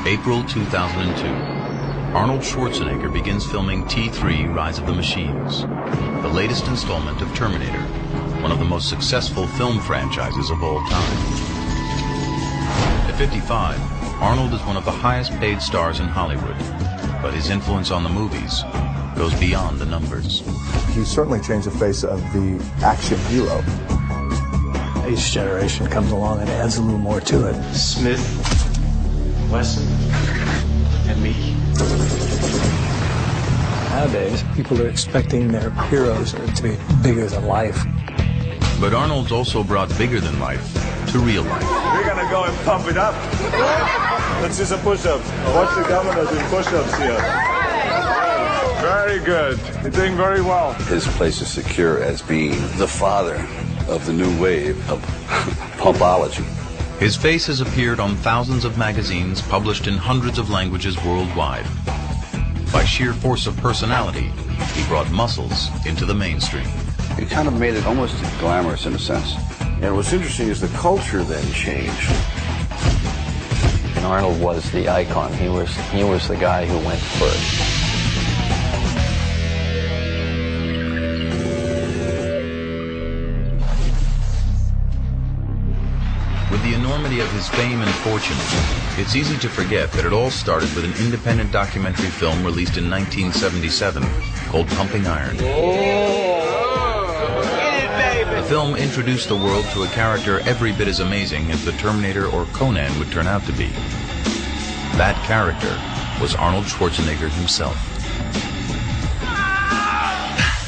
April 2002. Arnold Schwarzenegger begins filming T3 Rise of the Machines, the latest installment of Terminator, one of the most successful film franchises of all time. At 55, Arnold is one of the highest paid stars in Hollywood, but his influence on the movies goes beyond the numbers. He certainly changed the face of the action hero. Each generation comes along and adds a little more to it. Smith, Wesson, and me. Nowadays, people are expecting their heroes to be bigger than life. But Arnold's also brought bigger than life to real life. We're gonna go and pump it up. Let's do some push-ups. Watch the governor do push-ups here. Very good. You're doing very well. His place is secure as being the father of the new wave of pumpology. His face has appeared on thousands of magazines published in hundreds of languages worldwide. By sheer force of personality, he brought muscles into the mainstream. He kind of made it almost glamorous in a sense. And what's interesting is the culture then changed. And Arnold was the icon. He was the guy who went first. With the enormity of his fame and fortune, it's easy to forget that it all started with an independent documentary film released in 1977 called Pumping Iron. The film introduced the world to a character every bit as amazing as the Terminator or Conan would turn out to be. That character was Arnold Schwarzenegger himself.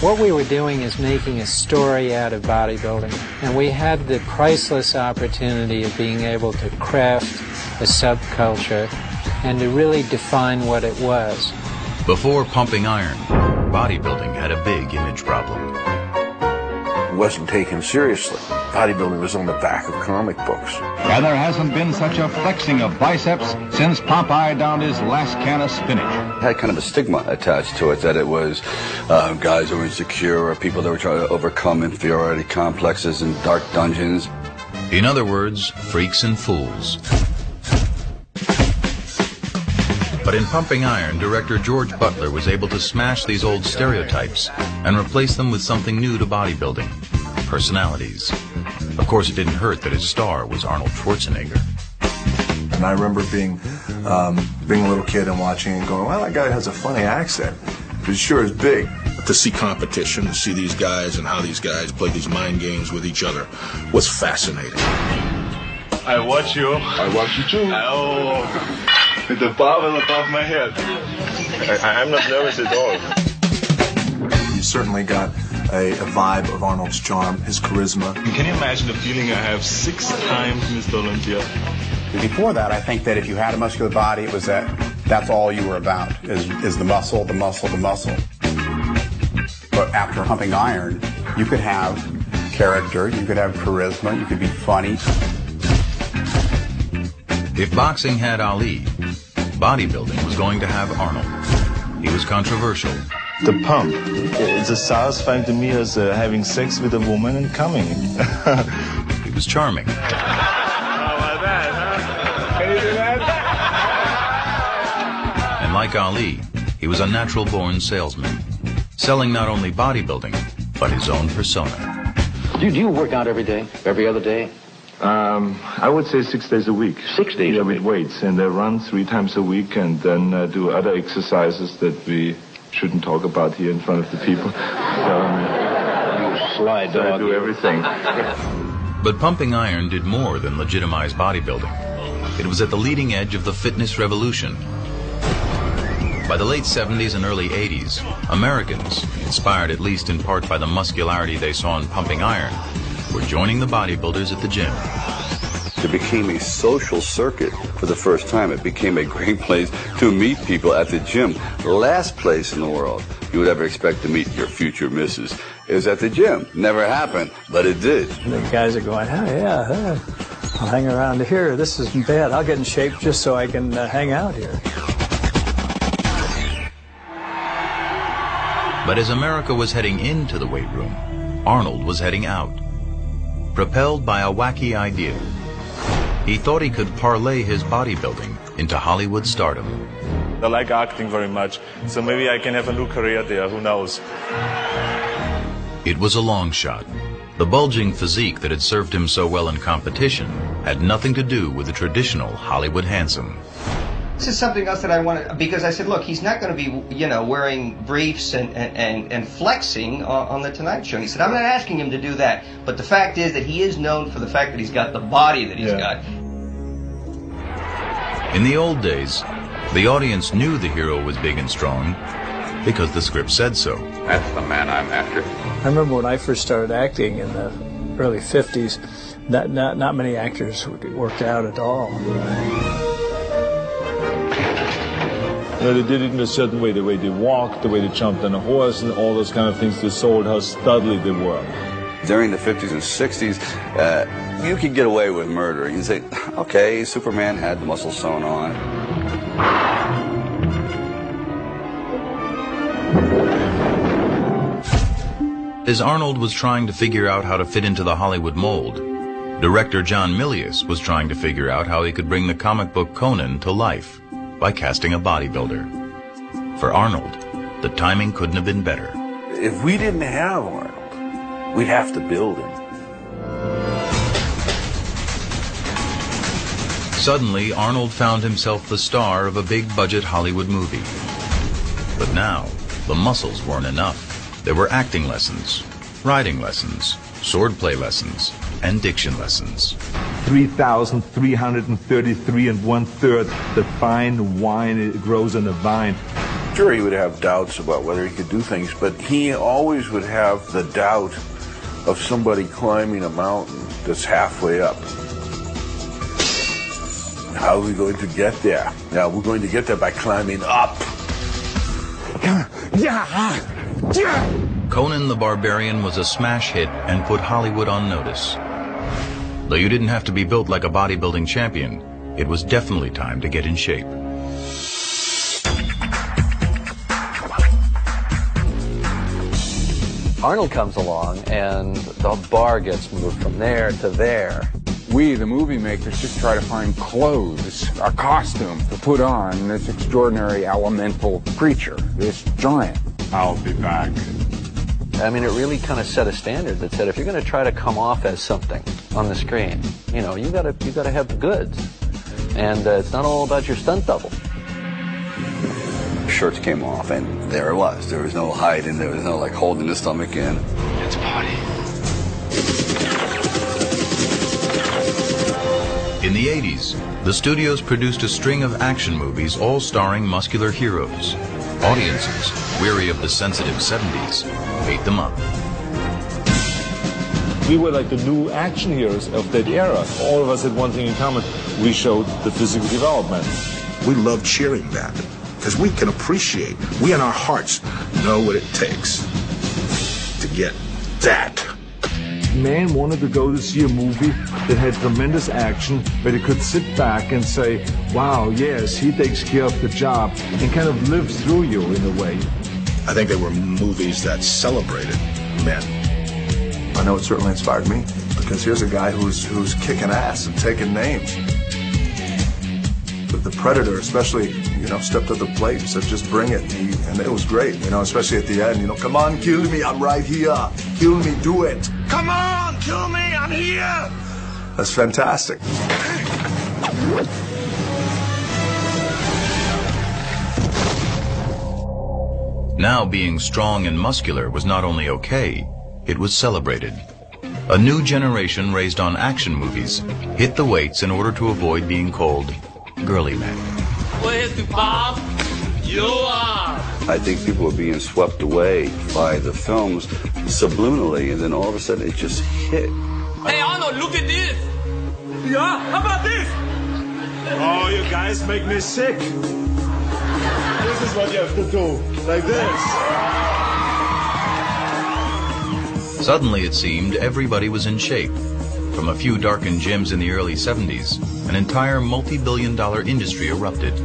What we were doing is making a story out of bodybuilding, and we had the priceless opportunity of being able to craft a subculture and to really define what it was. Before Pumping Iron, bodybuilding had a big image problem. It wasn't taken seriously. Bodybuilding was on the back of comic books. And there hasn't been such a flexing of biceps since Popeye downed his last can of spinach. It had kind of a stigma attached to it that it was guys who were insecure or people that were trying to overcome inferiority complexes in dark dungeons. In other words, freaks and fools. But in Pumping Iron, director George Butler was able to smash these old stereotypes and replace them with something new to bodybuilding: personalities. Of course, it didn't hurt that his star was Arnold Schwarzenegger. And I remember being a little kid and watching and going, well, that guy has a funny accent. But he sure is big. To see competition, to see these guys and how these guys play these mind games with each other was fascinating. I watch you. I watch you too. Oh, with the barbell above my head. I'm not nervous at all. You certainly got a vibe of Arnold's charm, his charisma. Can you imagine the feeling I have 6 times Mr. Olympia? Before that, I think that if you had a muscular body, it was that's all you were about, is the muscle, the muscle, the muscle. But after Pumping Iron, you could have character, you could have charisma, you could be funny. If boxing had Ali, bodybuilding was going to have Arnold. He was controversial. The pump. It's as satisfying to me as having sex with a woman and coming. He was charming. How about that, huh? Can you do that? And like Ali, he was a natural-born salesman, selling not only bodybuilding, but his own persona. Do you work out every day? Every other day? I would say 6 days a week. 6 days a week? With weights. And I run 3 times a week and then do other exercises that we shouldn't talk about here in front of the people. You sly dog. I do everything. But Pumping Iron did more than legitimize bodybuilding. It was at the leading edge of the fitness revolution. By the late 70s and early 80s, Americans, inspired at least in part by the muscularity they saw in Pumping Iron, were joining the bodybuilders at the gym. It became a social circuit for the first time. It became a great place to meet people at the gym. The last place in the world you would ever expect to meet your future missus is at the gym. Never happened, but it did. The guys are going, oh, yeah, I'll hang around here. This isn't bad. I'll get in shape just so I can hang out here. But as America was heading into the weight room, Arnold was heading out. Propelled by a wacky idea, he thought he could parlay his bodybuilding into Hollywood stardom. I like acting very much, so maybe I can have a new career there, who knows. It was a long shot. The bulging physique that had served him so well in competition had nothing to do with the traditional Hollywood handsome. This is something else that I wanted, because I said, look, he's not going to be, you know, wearing briefs and flexing on The Tonight Show. And he said, I'm not asking him to do that. But the fact is that he is known for the fact that he's got the body that he's got. In the old days, the audience knew the hero was big and strong because the script said so. That's the man I'm after. I remember when I first started acting in the early 50s, not many actors worked out at all. You know, they did it in a certain way, the way they walked, the way they jumped on a horse, and all those kind of things. They sold how studly they were. During the 50s and 60s, you could get away with murder. You can say, okay, Superman had the muscles sewn on. As Arnold was trying to figure out how to fit into the Hollywood mold, director John Milius was trying to figure out how he could bring the comic book Conan to life by casting a bodybuilder. For Arnold, the timing couldn't have been better. If we didn't have Arnold, we'd have to build him. Suddenly, Arnold found himself the star of a big-budget Hollywood movie. But now, the muscles weren't enough. There were acting lessons, riding lessons, swordplay lessons, and diction lessons. 3,333 1/3. The fine wine grows on the vine. Sure, he would have doubts about whether he could do things, but he always would have the doubt of somebody climbing a mountain that's halfway up. How are we going to get there? Now, we're going to get there by climbing up. Conan the Barbarian was a smash hit and put Hollywood on notice. Though you didn't have to be built like a bodybuilding champion, it was definitely time to get in shape. Arnold comes along and the bar gets moved from there to there. We, the movie makers, just try to find clothes, a costume to put on this extraordinary elemental creature, this giant. I'll be back. I mean, it really kind of set a standard that said if you're going to try to come off as something on the screen, you know, you got to have the goods, and it's not all about your stunt double. Shirts came off, and there it was. There was no hiding. There was no like holding the stomach in. It's a party. In the 80s, the studios produced a string of action movies all starring muscular heroes. Audiences, weary of the sensitive 70s, ate them up. We were like the new action heroes of that era. All of us had one thing in common. We showed the physical development. We love cheering that because we can appreciate, we in our hearts know what it takes to get that. Man wanted to go to see a movie that had tremendous action, where they could sit back and say, wow, yes, he takes care of the job, and kind of live through you in a way. I think they were movies that celebrated men. I know it certainly inspired me, because here's a guy who's kicking ass and taking names. But the Predator especially, you know, stepped up to the plate and said, just bring it. And it was great, you know, especially at the end, you know, come on, kill me, I'm right here. Kill me, do it. Come on, kill me, I'm here. That's fantastic. Now being strong and muscular was not only okay, it was celebrated. A new generation raised on action movies hit the weights in order to avoid being called girly men. Where's the Bob? You are. I think people were being swept away by the films subliminally, and then all of a sudden it just hit. Hey Arnold, look at this. Yeah, how about this? Oh, you guys make me sick. This is what you have to do, like this. Suddenly it seemed everybody was in shape. From a few darkened gyms in the early 70s, an entire multi-billion-dollar industry erupted.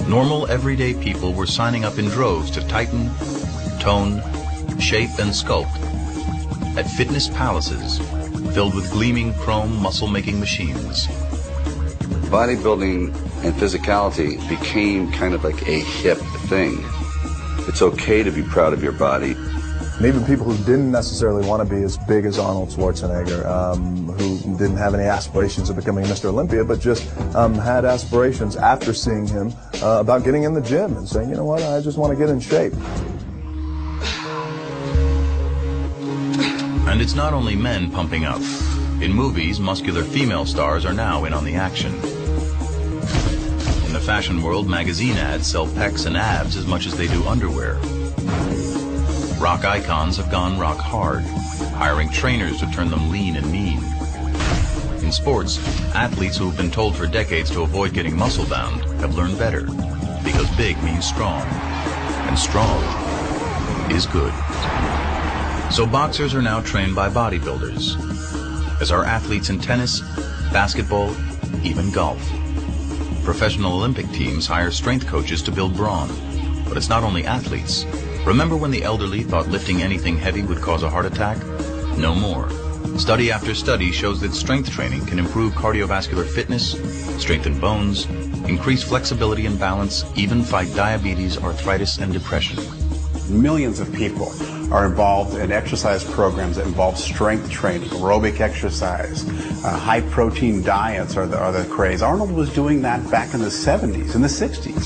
Normal, everyday people were signing up in droves to tighten, tone, shape, and sculpt at fitness palaces filled with gleaming chrome muscle-making machines. bodybuilding and physicality became kind of like a hip thing. It's okay to be proud of your body. And even people who didn't necessarily want to be as big as Arnold Schwarzenegger, who didn't have any aspirations of becoming Mr. Olympia, but just had aspirations after seeing him about getting in the gym and saying, you know what, I just want to get in shape. And it's not only men pumping up. In movies, muscular female stars are now in on the action. In the fashion world, magazine ads sell pecs and abs as much as they do underwear. Rock icons have gone rock hard, hiring trainers to turn them lean and mean. In sports, athletes who have been told for decades to avoid getting muscle-bound have learned better, because big means strong, and strong is good. So boxers are now trained by bodybuilders, as are athletes in tennis, basketball, even golf. Professional Olympic teams hire strength coaches to build brawn. But it's not only athletes. Remember when the elderly thought lifting anything heavy would cause a heart attack? No more. Study after study shows that strength training can improve cardiovascular fitness, strengthen bones, increase flexibility and balance, even fight diabetes, arthritis, and depression. Millions of people are involved in exercise programs that involve strength training, aerobic exercise, high-protein diets are the craze. Arnold was doing that back in the 70s and the 60s.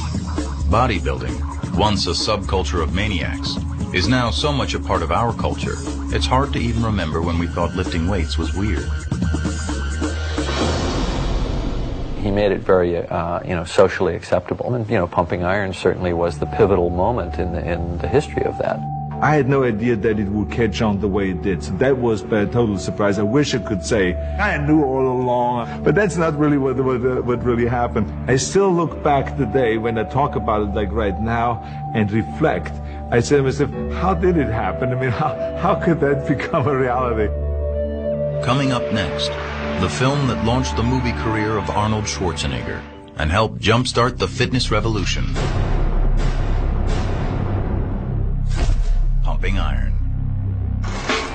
Bodybuilding, once a subculture of maniacs, is now so much a part of our culture, it's hard to even remember when we thought lifting weights was weird. He made it very, socially acceptable, and pumping iron certainly was the pivotal moment in the history of that. I had no idea that it would catch on the way it did, so that was a total surprise. I wish I could say I knew all along, but that's not really what really happened. I still look back today when I talk about it like right now and reflect. I say to myself, how did it happen? I mean, how could that become a reality? Coming up next, the film that launched the movie career of Arnold Schwarzenegger and helped jumpstart the fitness revolution. Pumping Iron.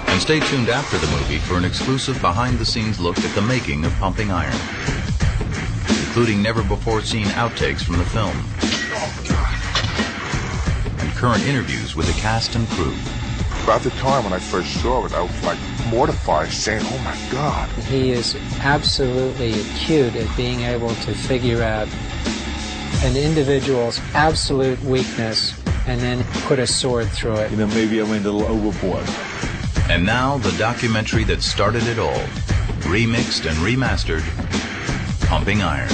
And stay tuned after the movie for an exclusive behind-the-scenes look at the making of Pumping Iron, including never-before-seen outtakes from the film and current interviews with the cast and crew. At the time when I first saw it, I was like mortified, saying, oh my God. He is absolutely acute at being able to figure out an individual's absolute weakness and then put a sword through it. Maybe I went a little overboard. And now the documentary that started it all, remixed and remastered, Pumping Iron.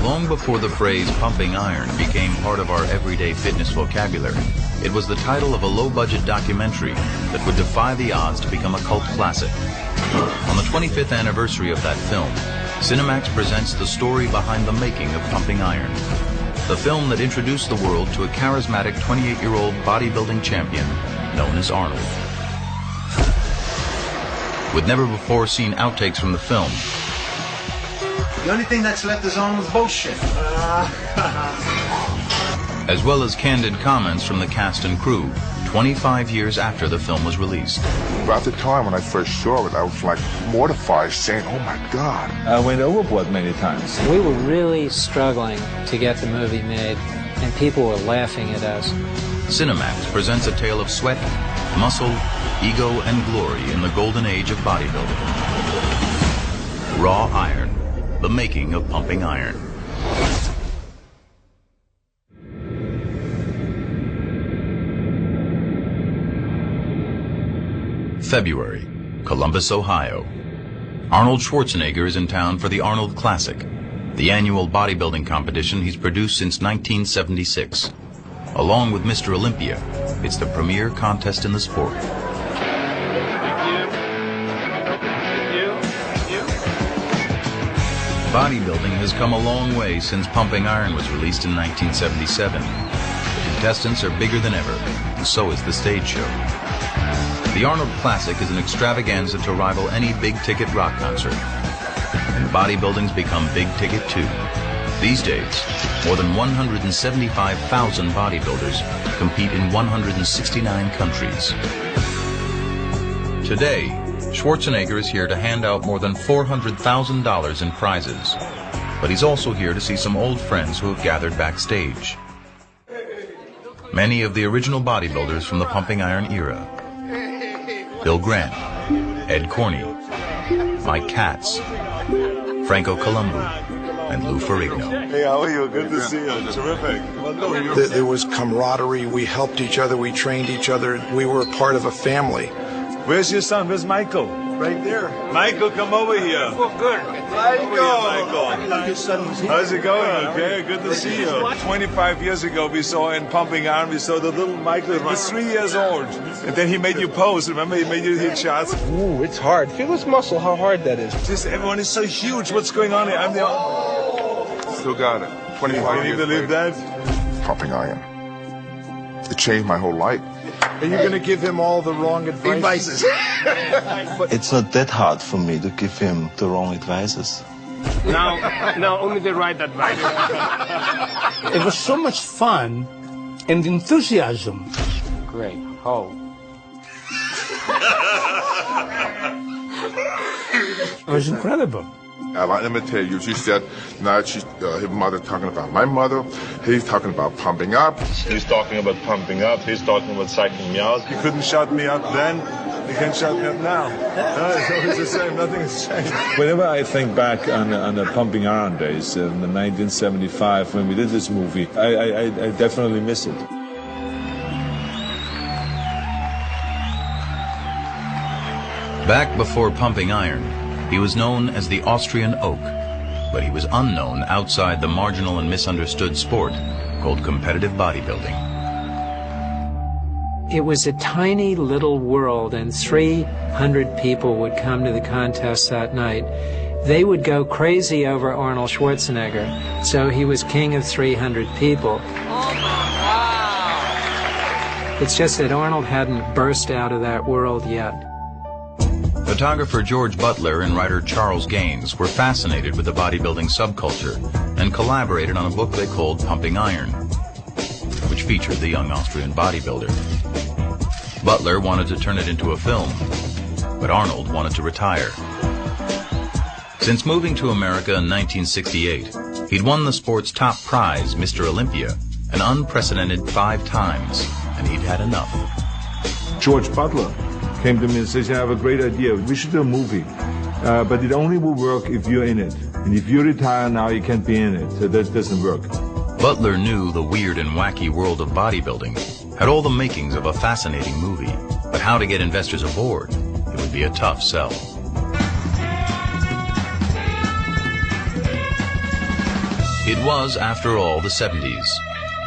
Long before the phrase pumping iron became part of our everyday fitness vocabulary, it was the title of a low-budget documentary that would defy the odds to become a cult classic. On the 25th anniversary of that film, Cinemax presents the story behind the making of Pumping Iron, the film that introduced the world to a charismatic 28-year-old bodybuilding champion known as Arnold. With never-before-seen outtakes from the film, the only thing that's left is Arnold's bullshit. as well as candid comments from the cast and crew, 25 years after the film was released. At the time when I first saw it, I was like mortified, saying, oh my God. I went overboard many times. We were really struggling to get the movie made, and people were laughing at us. Cinemax presents a tale of sweat, muscle, ego, and glory in the golden age of bodybuilding. Raw Iron, the making of pumping iron. February, Columbus, Ohio. Arnold Schwarzenegger is in town for the Arnold Classic, the annual bodybuilding competition he's produced since 1976. Along with Mr. Olympia, it's the premier contest in the sport. Bodybuilding has come a long way since Pumping Iron was released in 1977. The contestants are bigger than ever, and so is the stage show. The Arnold Classic is an extravaganza to rival any big-ticket rock concert. And bodybuilding's become big-ticket too. These days, more than 175,000 bodybuilders compete in 169 countries. Today, Schwarzenegger is here to hand out more than $400,000 in prizes. But he's also here to see some old friends who have gathered backstage. Many of the original bodybuilders from the Pumping Iron era. Bill Grant, Ed Corney, Mike Katz, Franco Columbu, and Lou Ferrigno. Hey, how are you? Good to see you. Terrific. There was camaraderie. We helped each other. We trained each other. We were part of a family. Where's your son? Where's Michael? Right there. Michael, come over here. Oh, good. Michael. How's it going? Okay, good to see you. 25 years ago, we saw in Pumping Iron, we saw the little Michael. He was 3 years old. And then he made you pose. Remember, he made you hit shots. Ooh, it's hard. Feel this muscle, how hard that is. Just everyone is so huge. What's going on here? I'm the Still got it. 25 years. Can you believe that? Pumping Iron. It changed my whole life. Are you going to give him all the wrong advice? It's not that hard for me to give him the wrong advices. No, only the right advice. It was so much fun and enthusiasm. Great. Oh. It was incredible. Let me tell you, she said, now she's his mother talking about my mother. He's talking about pumping up. He's talking about pumping up. He's talking about psyching me out. You couldn't shut me up then. You can't shut me up now. No, it's always the same. Nothing has changed. Whenever I think back on the Pumping Iron days in the 1975 when we did this movie, I definitely miss it. Back before Pumping Iron, he was known as the Austrian Oak, but he was unknown outside the marginal and misunderstood sport called competitive bodybuilding. It was a tiny little world, and 300 people would come to the contest that night. They would go crazy over Arnold Schwarzenegger, so he was king of 300 people. It's just that Arnold hadn't burst out of that world yet. Photographer George Butler and writer Charles Gaines were fascinated with the bodybuilding subculture and collaborated on a book they called Pumping Iron, which featured the young Austrian bodybuilder. Butler wanted to turn it into a film, but Arnold wanted to retire. Since moving to America in 1968, he'd won the sport's top prize, Mr. Olympia, an unprecedented 5 times, and he'd had enough. George Butler came to me and says, I have a great idea. We should do a movie. But it only will work if you're in it. And if you retire now, you can't be in it. So that doesn't work. Butler knew the weird and wacky world of bodybuilding had all the makings of a fascinating movie. But how to get investors aboard? It would be a tough sell. It was, after all, the 70s,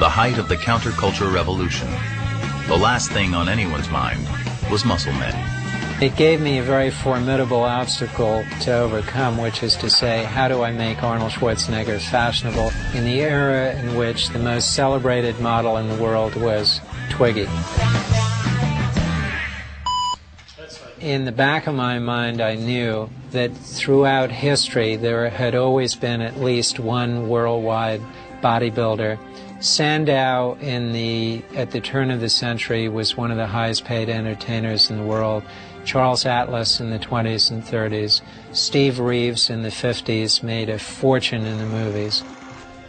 the height of the counterculture revolution. The last thing on anyone's mind was muscle men. It gave me a very formidable obstacle to overcome, which is to say, how do I make Arnold Schwarzenegger fashionable in the era in which the most celebrated model in the world was Twiggy? In the back of my mind, I knew that throughout history there had always been at least one worldwide bodybuilder Sandow at the turn of the century was one of the highest paid entertainers in the world. Charles Atlas in the 20s and 30s. Steve Reeves in the 50s made a fortune in the movies.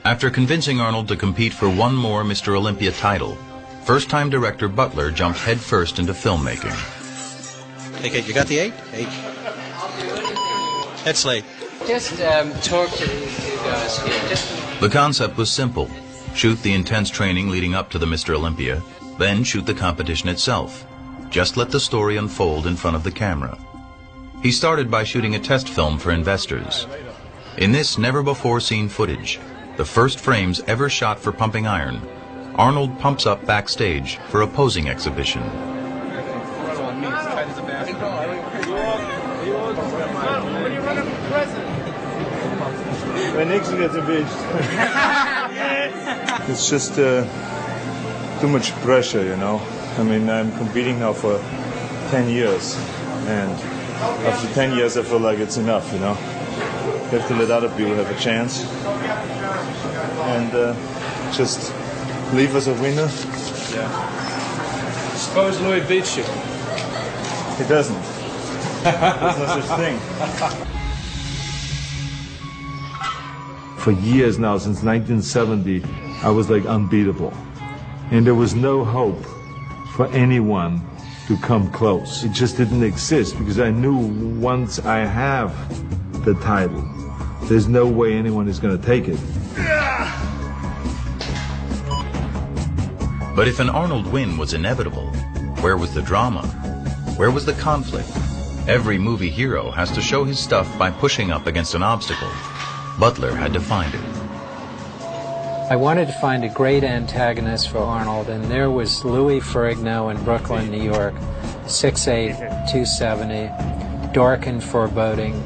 After convincing Arnold to compete for one more Mr. Olympia title, first-time director Butler jumped headfirst into filmmaking. Okay, you got the 8? 8. Head slate. Just talk to these two guys here. The concept was simple. Shoot the intense training leading up to the Mr. Olympia, then shoot the competition itself. Just let the story unfold in front of the camera. He started by shooting a test film for investors. In this never-before-seen footage, the first frames ever shot for Pumping Iron, Arnold pumps up backstage for a posing exhibition. It's just too much pressure, you know. I mean, I'm competing now for 10 years, and after 10 years I feel like it's enough, you know. You have to let other people have a chance, and just leave as a winner. Yeah. Suppose Louis beats you. He doesn't. There's no such thing. For years now, since 1970, I was like unbeatable. And there was no hope for anyone to come close. It just didn't exist because I knew once I have the title, there's no way anyone is going to take it. But if an Arnold win was inevitable, where was the drama? Where was the conflict? Every movie hero has to show his stuff by pushing up against an obstacle. Butler had to find it. I wanted to find a great antagonist for Arnold, and there was Louis Ferrigno in Brooklyn, New York, 6'8", 270, dark and foreboding.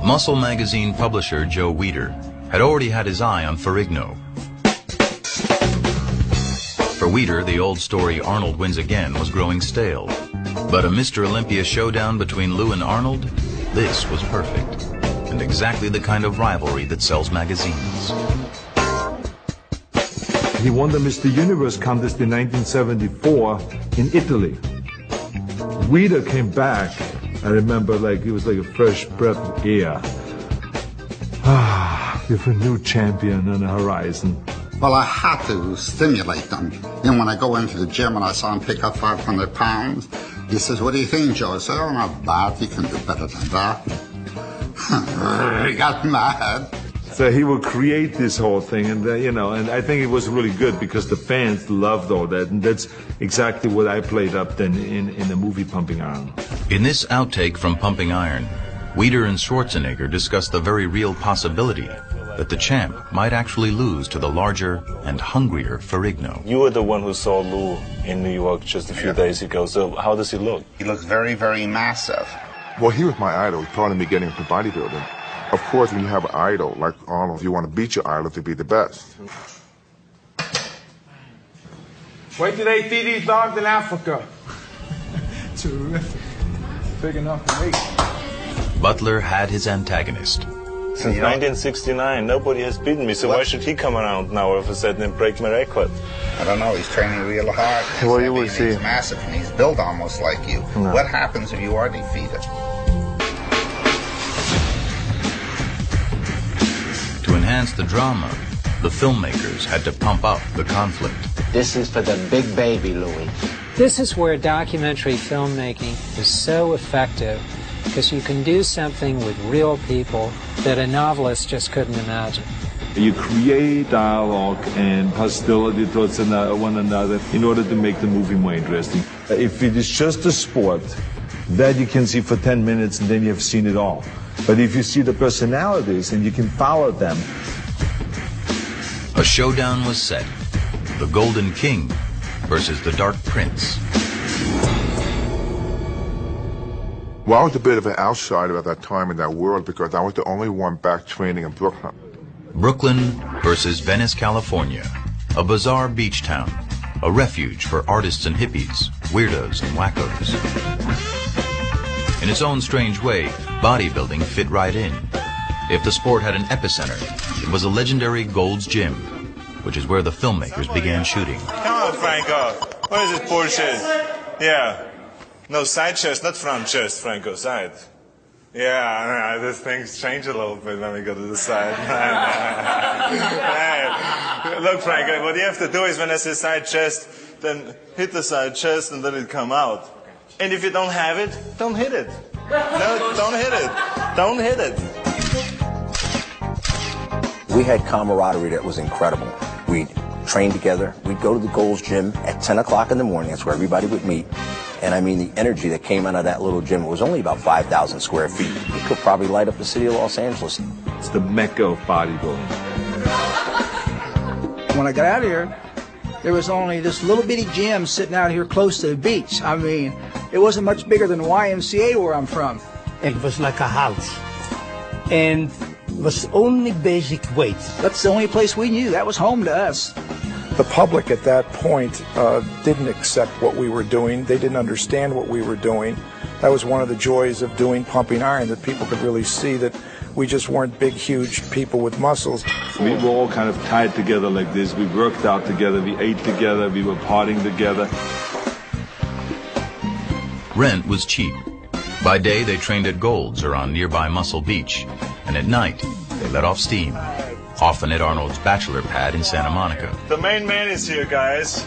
Muscle magazine publisher Joe Weider had already had his eye on Ferrigno. For Weider, the old story Arnold wins again was growing stale. But a Mr. Olympia showdown between Lou and Arnold, this was perfect, and exactly the kind of rivalry that sells magazines. He won the Mr. Universe contest in 1974 in Italy. Weider came back, I remember, like it was like a fresh breath of air. With a new champion on the horizon. Well, I had to stimulate them. And when I go into the gym and I saw him pick up 500 pounds, he says, "What do you think, Joe?" I said, "Oh, not bad. You can do better than that." He got mad. So he would create this whole thing, and you know, and I think it was really good because the fans loved all that, and that's exactly what I played up then in the movie Pumping Iron. In this outtake from Pumping Iron, Weider and Schwarzenegger discussed the very real possibility that the champ might actually lose to the larger and hungrier Ferrigno. You were the one who saw Lou in New York just a few days ago, so how does he look? He looks very, very massive. Well, he was my idol. He taught me getting into bodybuilding. Of course, when you have an idol like Arnold, you want to beat your idol to be the best. Wait till they feed these dogs in Africa. Terrific. Big enough to eat. Butler had his antagonist. Since 1969, nobody has beaten me, so why should he come around now all of a sudden and break my record? I don't know. He's training real hard. Well, you will see. He's massive, and he's built almost like you. No. What happens if you are defeated? To enhance the drama, the filmmakers had to pump up the conflict. This is for the big baby, Louis. This is where documentary filmmaking is so effective, because you can do something with real people that a novelist just couldn't imagine. You create dialogue and hostility towards one another in order to make the movie more interesting. If it is just a sport, that you can see for 10 minutes and then you have seen it all. But if you see the personalities and you can follow them. A showdown was set. The Golden King versus the Dark Prince. Well, I was a bit of an outsider at that time in that world because I was the only one back training in Brooklyn. Brooklyn versus Venice, California. A bizarre beach town. A refuge for artists and hippies, weirdos and wackos. In its own strange way, bodybuilding fit right in. If the sport had an epicenter, it was a legendary Gold's Gym. which is where the filmmakers began shooting. Come on, Franco. What is this bullshit? Yeah. No, side chest, not front chest, Franco, side. Yeah, this thing's changed a little bit when we go to the side. Hey, look, Franco, what you have to do is when I say side chest, then hit the side chest and let it come out. And if you don't have it, don't hit it. No, don't hit it. Don't hit it. We had camaraderie that was incredible. We'd train together. We'd go to the Gold's Gym at 10 o'clock in the morning. That's where everybody would meet. And I mean, the energy that came out of that little gym, it was only about 5,000 square feet. It could probably light up the city of Los Angeles. It's the mecca of bodybuilding. When I got out of here, there was only this little bitty gym sitting out here close to the beach. I mean, it wasn't much bigger than the YMCA where I'm from. It was like a house. And it was only basic weights. That's the only place we knew. That was home to us. The public at that point didn't accept what we were doing. They didn't understand what we were doing. That was one of the joys of doing Pumping Iron, that people could really see that we just weren't big, huge people with muscles. We were all kind of tied together like this. We worked out together, we ate together, we were partying together. Rent was cheap. By day, they trained at Gold's or on nearby Muscle Beach, and at night, they let off steam, often at Arnold's bachelor pad in Santa Monica. The main man is here, guys.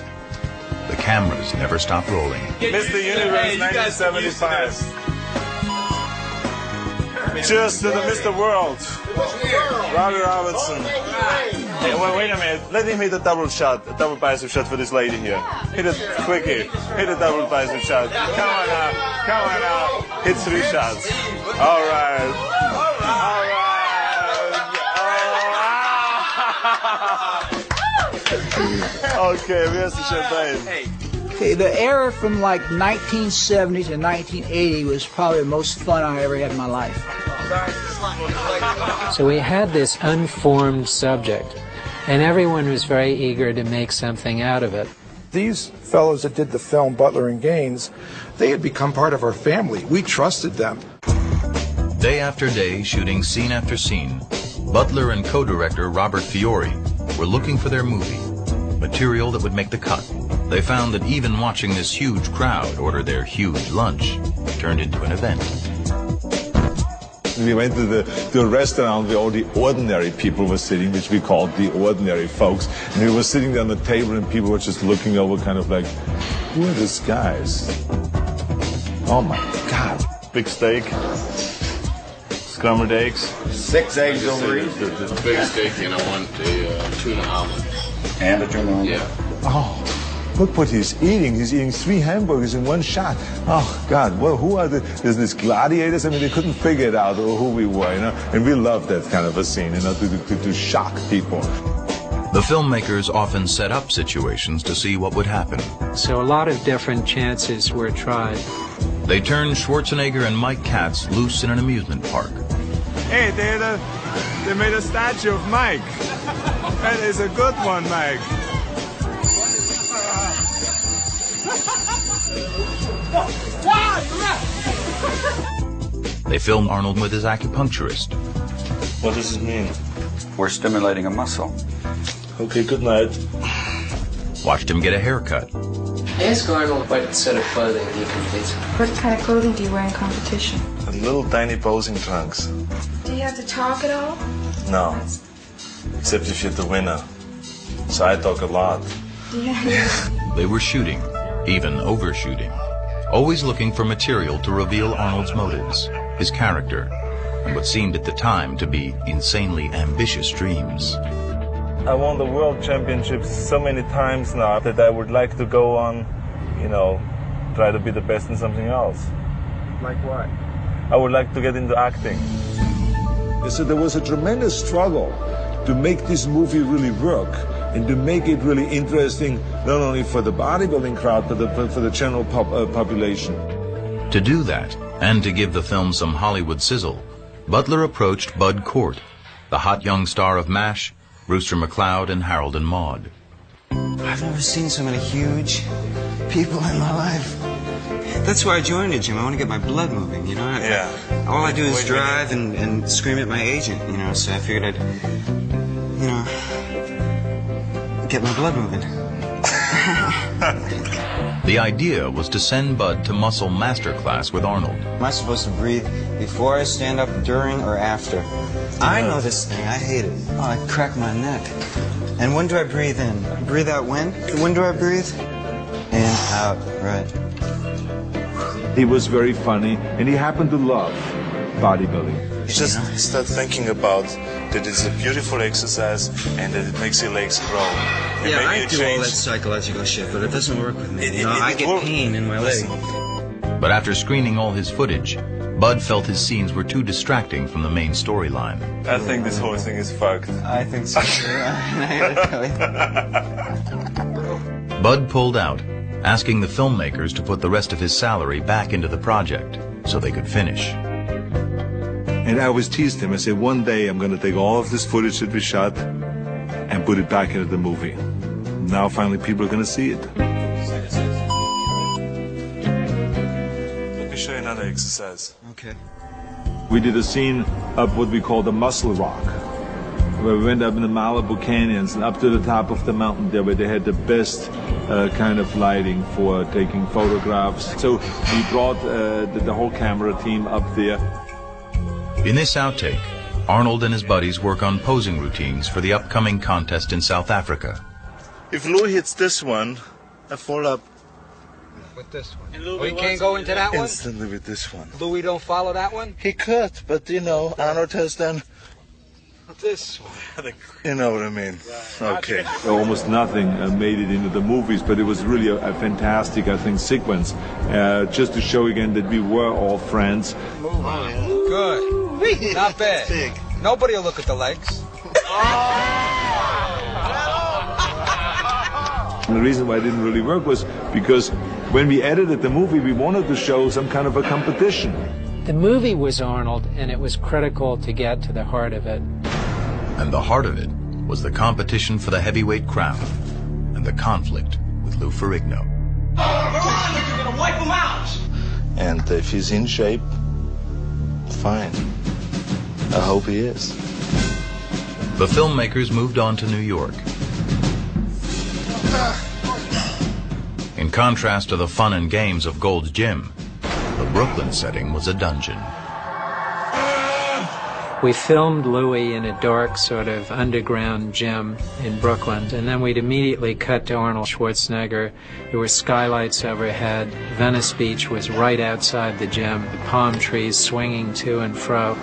The cameras never stopped rolling. Mr. Universe 1975. Cheers to the Mr. World, Robbie Robertson. Hey, wait a minute. Let him hit a double shot, a double bicep shot for this lady here. Hit it quickie. Hit a double bicep shot. Come on now. Come on now. Hit 3 shots. All right. All right. Okay, where's the champagne? Okay, the era from like 1970 to 1980 was probably the most fun I ever had in my life. So we had this unformed subject, and everyone was very eager to make something out of it. These fellows that did the film, Butler and Gaines, they had become part of our family. We trusted them. Day after day, shooting scene after scene, Butler and co-director Robert Fiore were looking for their movie, material that would make the cut. They found that even watching this huge crowd order their huge lunch turned into an event. We went to a restaurant where all the ordinary people were sitting, which we called the ordinary folks. And we were sitting there on the table and people were just looking over kind of like, who are these guys? Oh my God. Big steak. Scrambled eggs. 6 eggs over each. The big steak, and I want a tuna omelet. And a tuna omelet? Yeah. Oh, look what he's eating. He's eating 3 hamburgers in one shot. Oh, God, well, who are these gladiators? I mean, they couldn't figure it out who we were, you know? And we loved that kind of a scene, you know, to shock people. The filmmakers often set up situations to see what would happen. So a lot of different chances were tried. They turned Schwarzenegger and Mike Katz loose in an amusement park. Hey, they made a statue of Mike. That is a good one, Mike. They filmed Arnold with his acupuncturist. What does it mean? We're stimulating a muscle. Okay, good night. Watched him get a haircut. Ask Arnold what set of clothing he completes. What kind of clothing do you wear in competition? Little tiny posing trunks. Do you have to talk at all? No. Except if you're the winner. So I talk a lot. Yeah. They were shooting, even overshooting, always looking for material to reveal Arnold's motives, his character, and what seemed at the time to be insanely ambitious dreams. I won the world championships so many times now that I would like to go on, you know, try to be the best in something else. Like what? I would like to get into acting. So there was a tremendous struggle to make this movie really work and to make it really interesting, not only for the bodybuilding crowd, but for the general population. To do that, and to give the film some Hollywood sizzle, Butler approached Bud Cort, the hot young star of MASH, Brewster McCloud, and Harold and Maude. I've never seen so many huge people in my life. That's why I joined the gym. I want to get my blood moving, you know? Yeah. All I do is drive and scream at my agent, you know, so I figured I'd, you know, get my blood moving. The idea was to send Bud to muscle masterclass with Arnold. Am I supposed to breathe before I stand up, during, or after? I know this thing. I hate it. Oh, I crack my neck. And when do I breathe in? Breathe out when? When do I breathe? In, out, right. He was very funny, and he happened to love bodybuilding. You just start thinking about that it's a beautiful exercise and that it makes your legs grow. And Yeah, maybe I do all that psychological shit, but it doesn't work with me. I get pain in my leg. But after screening all his footage, Bud felt his scenes were too distracting from the main storyline. I think this whole thing is fucked. I think so too. Bud pulled out, asking the filmmakers to put the rest of his salary back into the project so they could finish. And I always teased him. I said, one day I'm going to take all of this footage that we shot and put it back into the movie. Now finally people are going to see it. Let me show you another exercise. Okay. We did a scene up what we call the Muscle Rock, where we went up in the Malibu Canyons and up to the top of the mountain there where they had the best kind of lighting for taking photographs. So we brought the whole camera team up there. In this outtake, Arnold and his buddies work on posing routines for the upcoming contest in South Africa. If Louis hits this one, I fall up with this one. We can't go into that one? Instantly with this one. Louis don't follow that one? He could, but you know, Arnold has done this one. You know what I mean? Okay. Almost nothing made it into the movies, but it was really a fantastic, I think, sequence. Just to show again that we were all friends. Good. Not bad. Big. Nobody will look at the legs. And the reason why it didn't really work was because when we edited the movie, we wanted to show some kind of a competition. The movie was Arnold, and it was critical to get to the heart of it. And the heart of it was the competition for the heavyweight crown and the conflict with Lou Ferrigno. You're gonna wipe him out! And if he's in shape, fine. I hope he is. The filmmakers moved on to New York. In contrast to the fun and games of Gold's Gym, the Brooklyn setting was a dungeon. We filmed Louis in a dark sort of underground gym in Brooklyn, and then we'd immediately cut to Arnold Schwarzenegger. There were skylights overhead. Venice Beach was right outside the gym, the palm trees swinging to and fro.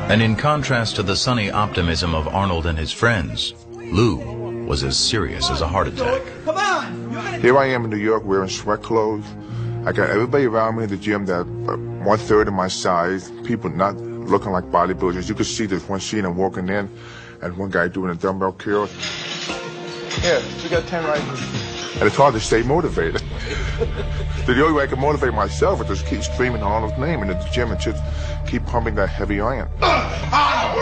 And in contrast to the sunny optimism of Arnold and his friends, Lou was as serious as a heart attack. Come on! Here I am in New York wearing sweat clothes. I got everybody around me in the gym that 1/3 of my size, people not looking like bodybuilders. You could see this one scene I'm walking in and one guy doing a dumbbell curl. Yeah, you got 10 right here. And it's hard to stay motivated. The only way I can motivate myself is just keep screaming Arnold's name in the gym and just keep pumping that heavy iron. I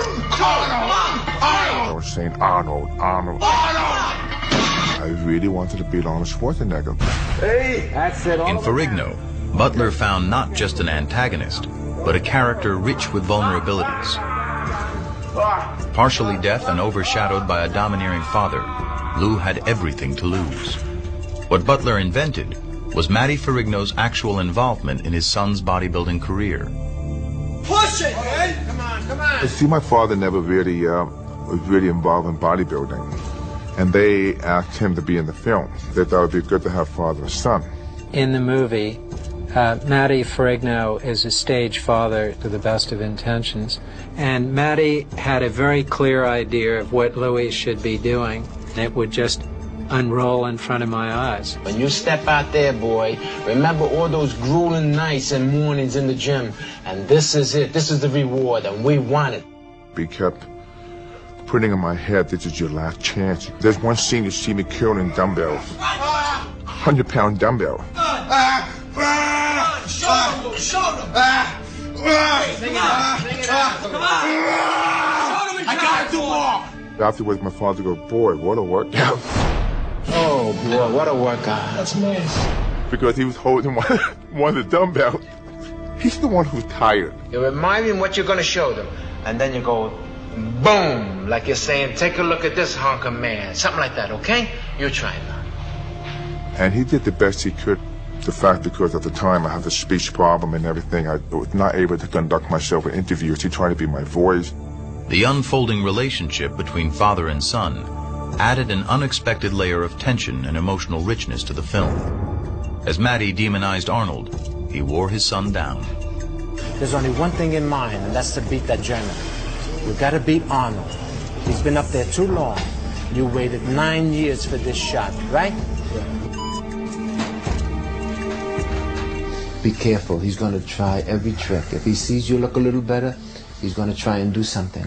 was saying Arnold, Arnold. I really wanted to beat Arnold Schwarzenegger. Hey, that's it. In Ferrigno, Butler found not just an antagonist, but a character rich with vulnerabilities. Partially deaf and overshadowed by a domineering father, Lou had everything to lose. What Butler invented was Matty Ferrigno's actual involvement in his son's bodybuilding career. Push it, man! Come on, come on! See, my father never really was really involved in bodybuilding. And they asked him to be in the film. They thought it would be good to have father and son. In the movie, Matty Ferrigno is a stage father to the best of intentions. And Matty had a very clear idea of what Louis should be doing. It would just unroll in front of my eyes. When you step out there, boy, remember all those grueling nights and mornings in the gym. And this is it. This is the reward, and we want it. He kept putting in my head, this is your last chance. There's one scene you see me curling dumbbells. 100-pound dumbbell. Shoulder! Sing it out! Come on! I got it too long! Afterwards, my father goes, boy, what a workout. Oh, boy, what a workout. That's nice. Because he was holding one of the dumbbells. He's the one who's tired. You remind me of what you're going to show them. And then you go, boom, like you're saying, take a look at this hunk of man. Something like that, okay? You try it now. And he did the best he could. The fact because at the time I had a speech problem and everything, I was not able to conduct myself in interviews. He tried to be my voice. The unfolding relationship between father and son added an unexpected layer of tension and emotional richness to the film. As Matty demonized Arnold, he wore his son down. There's only one thing in mind, and that's to beat that German. You gotta beat Arnold. He's been up there too long. You waited 9 years for this shot, right? Be careful. He's gonna try every trick. If he sees you look a little better, he's gonna try and do something.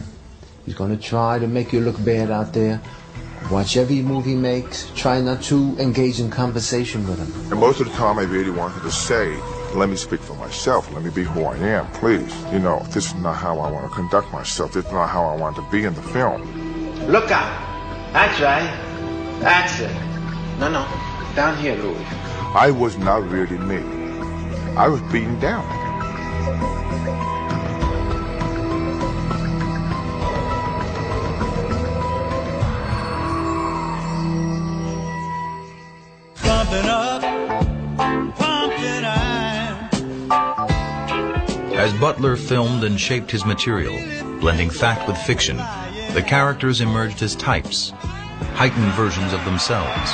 He's gonna try to make you look bad out there. Watch every move he makes. Try not to engage in conversation with him. And most of the time I really wanted to say, let me speak for myself. Let me be who I am, please. You know, this is not how I want to conduct myself. This is not how I want to be in the film. Look out. That's right. That's it. No. Down here, Louis. I was not really me. I was beaten down. As Butler filmed and shaped his material, blending fact with fiction, the characters emerged as types, heightened versions of themselves.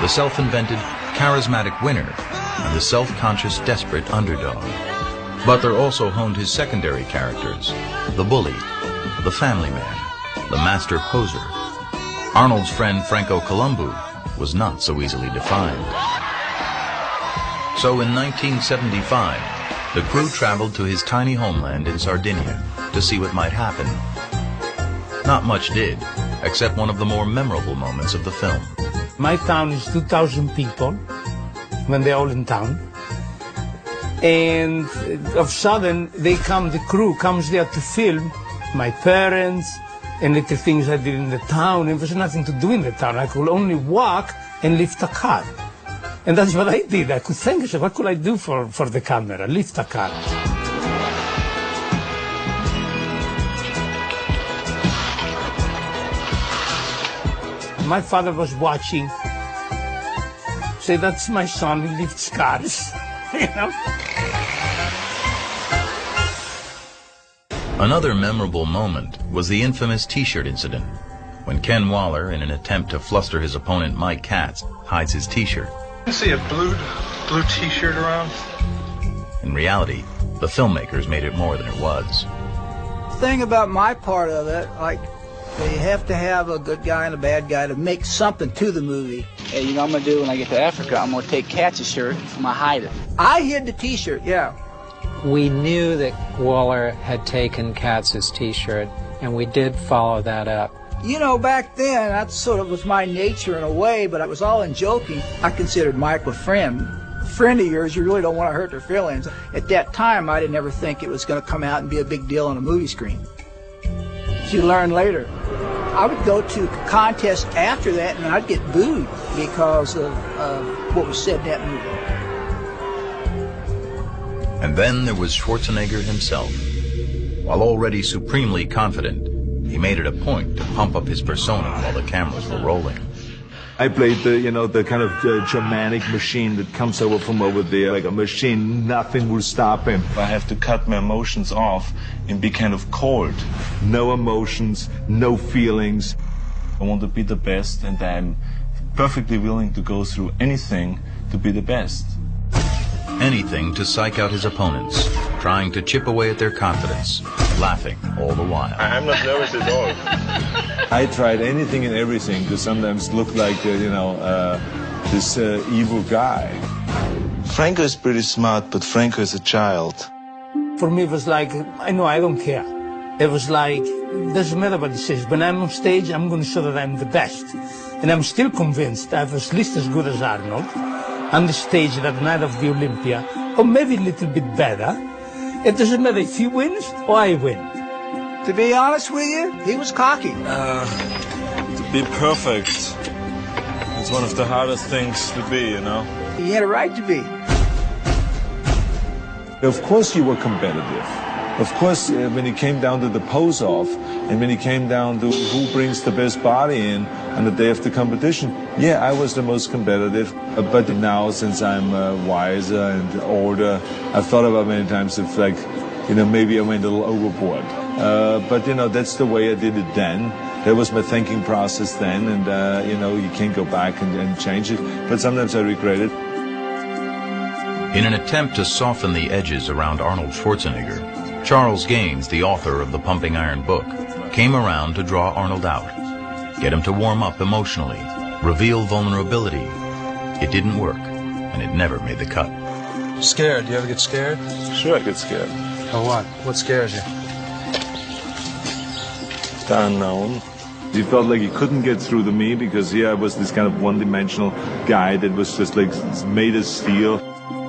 The self-invented, charismatic winner and the self-conscious, desperate underdog. Butler also honed his secondary characters, the bully, the family man, the master poser. Arnold's friend Franco Columbu was not so easily defined. So in 1975, the crew traveled to his tiny homeland in Sardinia to see what might happen. Not much did, except one of the more memorable moments of the film. My town is 2,000 people when they're all in town. And of a sudden, the crew comes there to film my parents and little things I did in the town. And there was nothing to do in the town. I could only walk and lift a car. And that's what I did. I could think, what could I do for the camera? Lift a car. My father was watching. Say, that's my son, he lifts cars. You know? Another memorable moment was the infamous T-shirt incident, when Ken Waller, in an attempt to fluster his opponent Mike Katz, hides his T-shirt. You see a blue T-shirt around? In reality, the filmmakers made it more than it was. The thing about my part of it, like, you have to have a good guy and a bad guy to make something to the movie. Hey, you know what I'm going to do when I get to Africa? I'm going to take Katz's shirt, I'm going to hide it. I hid the T-shirt, yeah. We knew that Waller had taken Katz's T-shirt, and we did follow that up. You know, back then, that sort of was my nature in a way, but I was all in joking. I considered Mike a friend. A friend of yours, you really don't want to hurt their feelings. At that time, I didn't ever think it was going to come out and be a big deal on a movie screen. You learn later. I would go to contests after that, and I'd get booed because of what was said in that movie. And then there was Schwarzenegger himself. While already supremely confident, he made it a point to pump up his persona while the cameras were rolling. I played the kind of Germanic machine that comes over from over there, like a machine, nothing will stop him. I have to cut my emotions off and be kind of cold. No emotions, no feelings. I want to be the best, and I'm perfectly willing to go through anything to be the best. Anything to psych out his opponents, trying to chip away at their confidence, laughing all the while. I'm not nervous at all. I tried anything and everything to sometimes look like, this evil guy. Franco is pretty smart, but Franco is a child. For me, it was like, I don't care. It was like, it doesn't matter what he says. When I'm on stage, I'm going to show that I'm the best. And I'm still convinced I was at least as good as Arnold on the stage that night of the Olympia, or maybe a little bit better. It doesn't matter if he wins or I win. To be honest with you, he was cocky. To be perfect. It's one of the hardest things to be, you know. He had a right to be. Of course you were competitive. Of course, when it came down to the pose-off, and when it came down to who brings the best body in on the day of the competition, yeah, I was the most competitive. But now, since I'm wiser and older, I've thought about many times if, like, you know, maybe I went a little overboard. But, you know, that's the way I did it then. That was my thinking process then, and, you know, you can't go back and change it. But sometimes I regret it. In an attempt to soften the edges around Arnold Schwarzenegger, Charles Gaines, the author of the Pumping Iron book, came around to draw Arnold out, get him to warm up emotionally, reveal vulnerability. It didn't work, and it never made the cut. Scared? Do you ever get scared? Sure, I get scared. Of what? What scares you? The unknown. He felt like he couldn't get through to me because here I was this kind of one-dimensional guy that was just like made of steel.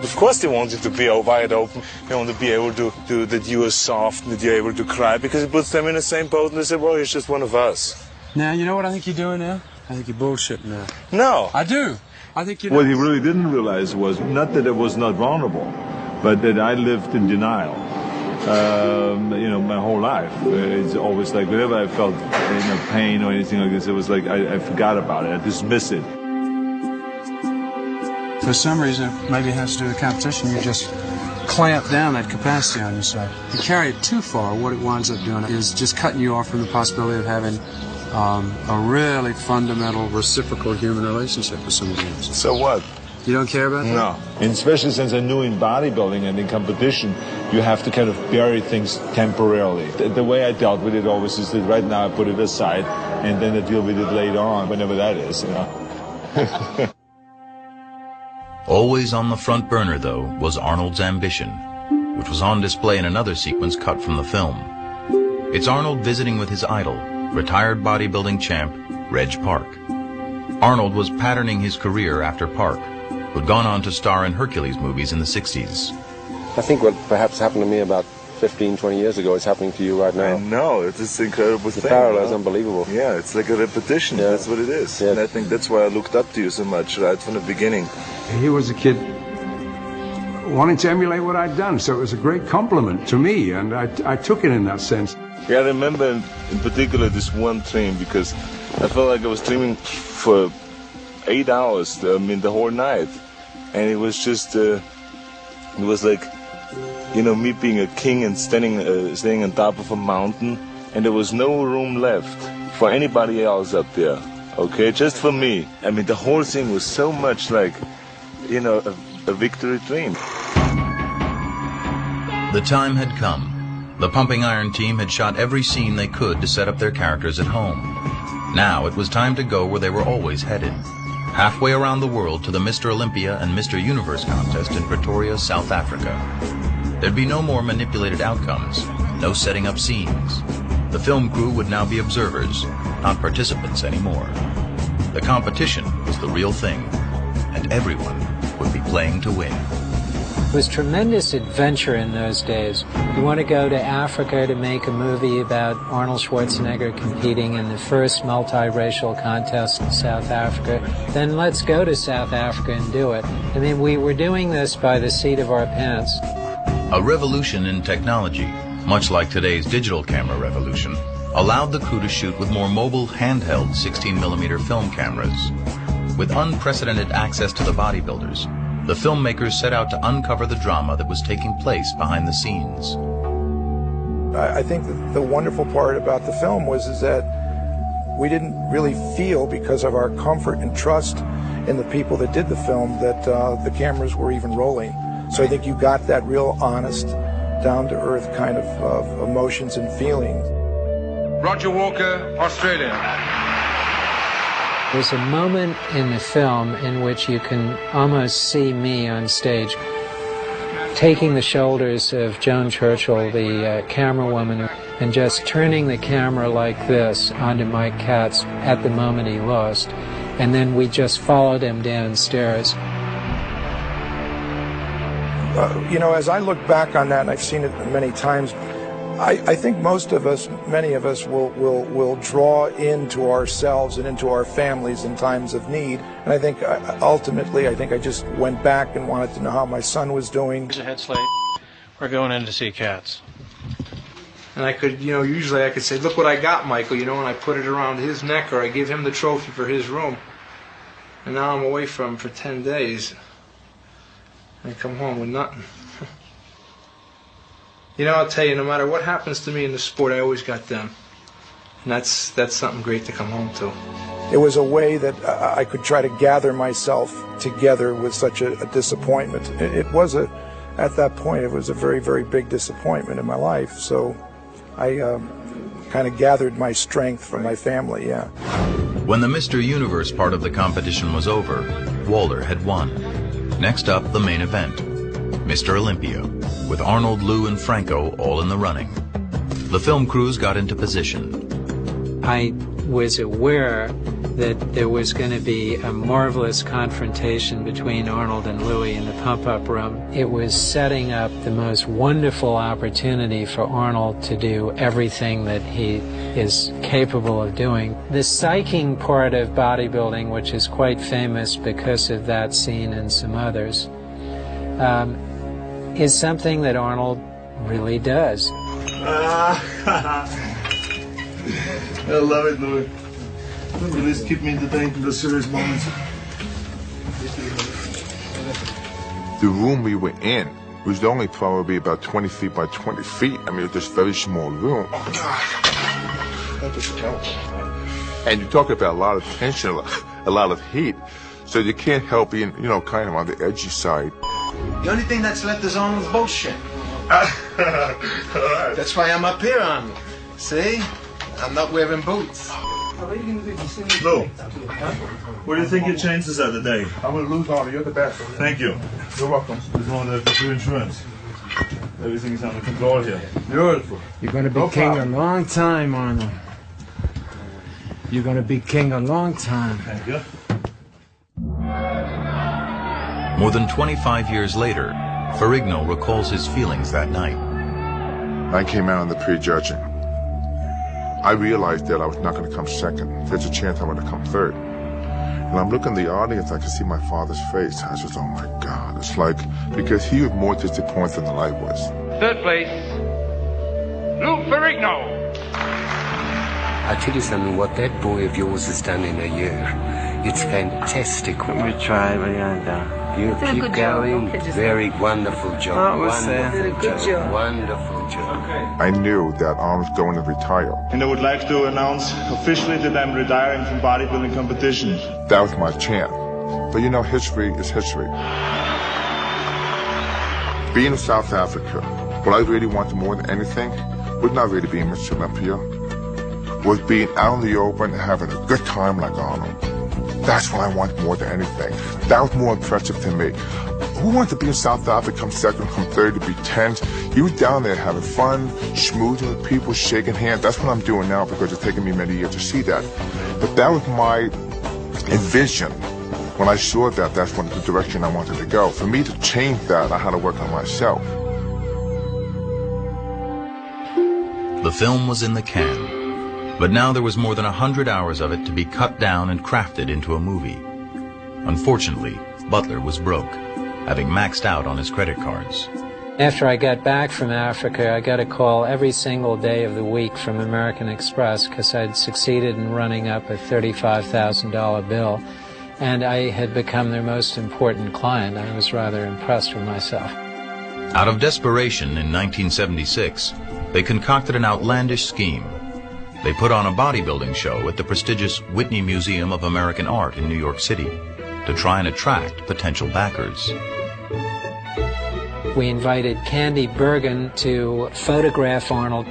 Of course they want you to be wide open. They want to be able to do that you are soft and that you're able to cry, because it puts them in the same boat and they say, well, he's just one of us. Now, you know what I think you're doing now? I think you're bullshitting now. No. I do. I think you're... What he really didn't realize was not that I was not vulnerable, but that I lived in denial. You know, my whole life. It's always like whenever I felt pain or anything like this, it was like I forgot about it. I dismissed it. For some reason, maybe it has to do with competition, you just clamp down that capacity on yourself. If you carry it too far, what it winds up doing is just cutting you off from the possibility of having a really fundamental reciprocal human relationship with somebody else. So what? You don't care about that? No. And especially since I knew in bodybuilding and in competition, you have to kind of bury things temporarily. The way I dealt with it always is that right now I put it aside and then I deal with it later on, whenever that is, you know. Always on the front burner, though, was Arnold's ambition, which was on display in another sequence cut from the film. It's Arnold visiting with his idol, retired bodybuilding champ, Reg Park. Arnold was patterning his career after Park, who'd gone on to star in Hercules movies in the 60s. I think what perhaps happened to me about 15, 20 years ago is happening to you right now. I know, it's this incredible thing. The parallel is unbelievable. Yeah, it's like a repetition, yeah. That's what it is. Yeah. And I think that's why I looked up to you so much right from the beginning. He was a kid wanting to emulate what I'd done, so it was a great compliment to me, and I took it in that sense. Yeah, I remember in particular this one dream, because I felt like I was dreaming for 8 hours, I mean the whole night, and it was just, it was like, you know, me being a king and staying on top of a mountain, and there was no room left for anybody else up there, okay, just for me. I mean, the whole thing was so much like, you know, a victory dream. The time had come. The Pumping Iron team had shot every scene they could to set up their characters at home. Now it was time to go where they were always headed, halfway around the world to the Mr. Olympia and Mr. Universe contest in Pretoria, South Africa. There'd be no more manipulated outcomes, no setting up scenes. The film crew would now be observers, not participants anymore. The competition was the real thing, and everyone would be playing to win. It was tremendous adventure in those days. You want to go to Africa to make a movie about Arnold Schwarzenegger competing in the first multiracial contest in South Africa, then let's go to South Africa and do it. I mean, we were doing this by the seat of our pants. A revolution in technology, much like today's digital camera revolution, allowed the crew to shoot with more mobile, handheld 16mm film cameras. With unprecedented access to the bodybuilders, the filmmakers set out to uncover the drama that was taking place behind the scenes. I think that the wonderful part about the film is that we didn't really feel, because of our comfort and trust in the people that did the film, that the cameras were even rolling. So I think you got that real honest, down-to-earth kind of emotions and feelings. Roger Walker, Australia. There's a moment in the film in which you can almost see me on stage taking the shoulders of Joan Churchill, the camera woman, and just turning the camera like this onto Mike Katz at the moment he lost. And then we just followed him downstairs. You know, as I look back on that, and I've seen it many times, I think most of us, many of us, will draw into ourselves and into our families in times of need. And I think ultimately, I just went back and wanted to know how my son was doing. Head slate. We're going in to see cats. And I could, usually I could say, look what I got, Michael, and I put it around his neck, or I give him the trophy for his room. And now I'm away from him for 10 days. And I come home with nothing. I'll tell you, no matter what happens to me in the sport, I always got them. And that's something great to come home to. It was a way that I could try to gather myself together with such a disappointment. At that point, it was a very, very big disappointment in my life. So I kind of gathered my strength from my family, yeah. When the Mr. Universe part of the competition was over, Waller had won. Next up, the main event, Mr. Olympia, with Arnold, Lou, and Franco all in the running. The film crews got into position. I was aware that there was going to be a marvelous confrontation between Arnold and Louis in the pump-up room. It was setting up the most wonderful opportunity for Arnold to do everything that he is capable of doing. The psyching part of bodybuilding, which is quite famous because of that scene and some others, is something that Arnold really does. I love it, Louis. At least keep me entertained in the serious moments. The room we were in was only probably about 20 feet by 20 feet. I mean, it was this very small room. And you talk about a lot of tension, a lot of heat. So you can't help being, kind of on the edgy side. The only thing that's left is Arnold's bullshit. That's why I'm up here, Arnold. See? I'm not wearing boots. Lou, what do you think your chances are today? I'm going to lose, Arnold. You're the best. Thank you. You're welcome. Just wanted to do insurance. Everything's under control here. Beautiful. You're going to be king a long time, Arnold. You're going to be king a long time. Thank you. More than 25 years later, Ferrigno recalls his feelings that night. I came out on the prejudging. I realized that I was not going to come second. There's a chance I'm going to come third. And I'm looking at the audience, I can see my father's face. I was just, oh my God. It's like, because he was more disappointed than I was. Third place, Lou Ferrigno. I tell you something, what that boy of yours has done in a year, it's fantastic. We tried, but you keep going. Very wonderful job. Good job. Wonderful job. I knew that I was going to retire. And I would like to announce officially that I'm retiring from bodybuilding competition. That was my chance. But history is history. Being in South Africa, what I really wanted more than anything was not really being Mr. Olympia, was being out in the open and having a good time like Arnold. That's what I want more than anything. That was more impressive to me. Who wanted to be in South Africa, come second, come third, to be 10th? You were down there having fun, schmoozing with people, shaking hands. That's what I'm doing now because it's taken me many years to see that. But that was my envision. When I saw that, that's the direction I wanted to go. For me to change that, I had to work on myself. The film was in the can. But now there was more than 100 hours of it to be cut down and crafted into a movie. Unfortunately, Butler was broke, having maxed out on his credit cards. After I got back from Africa, I got a call every single day of the week from American Express because I'd succeeded in running up a $35,000 bill, and I had become their most important client. I was rather impressed with myself. Out of desperation in 1976, they concocted an outlandish scheme. They put on a bodybuilding show at the prestigious Whitney Museum of American Art in New York City to try and attract potential backers. We invited Candy Bergen to photograph Arnold.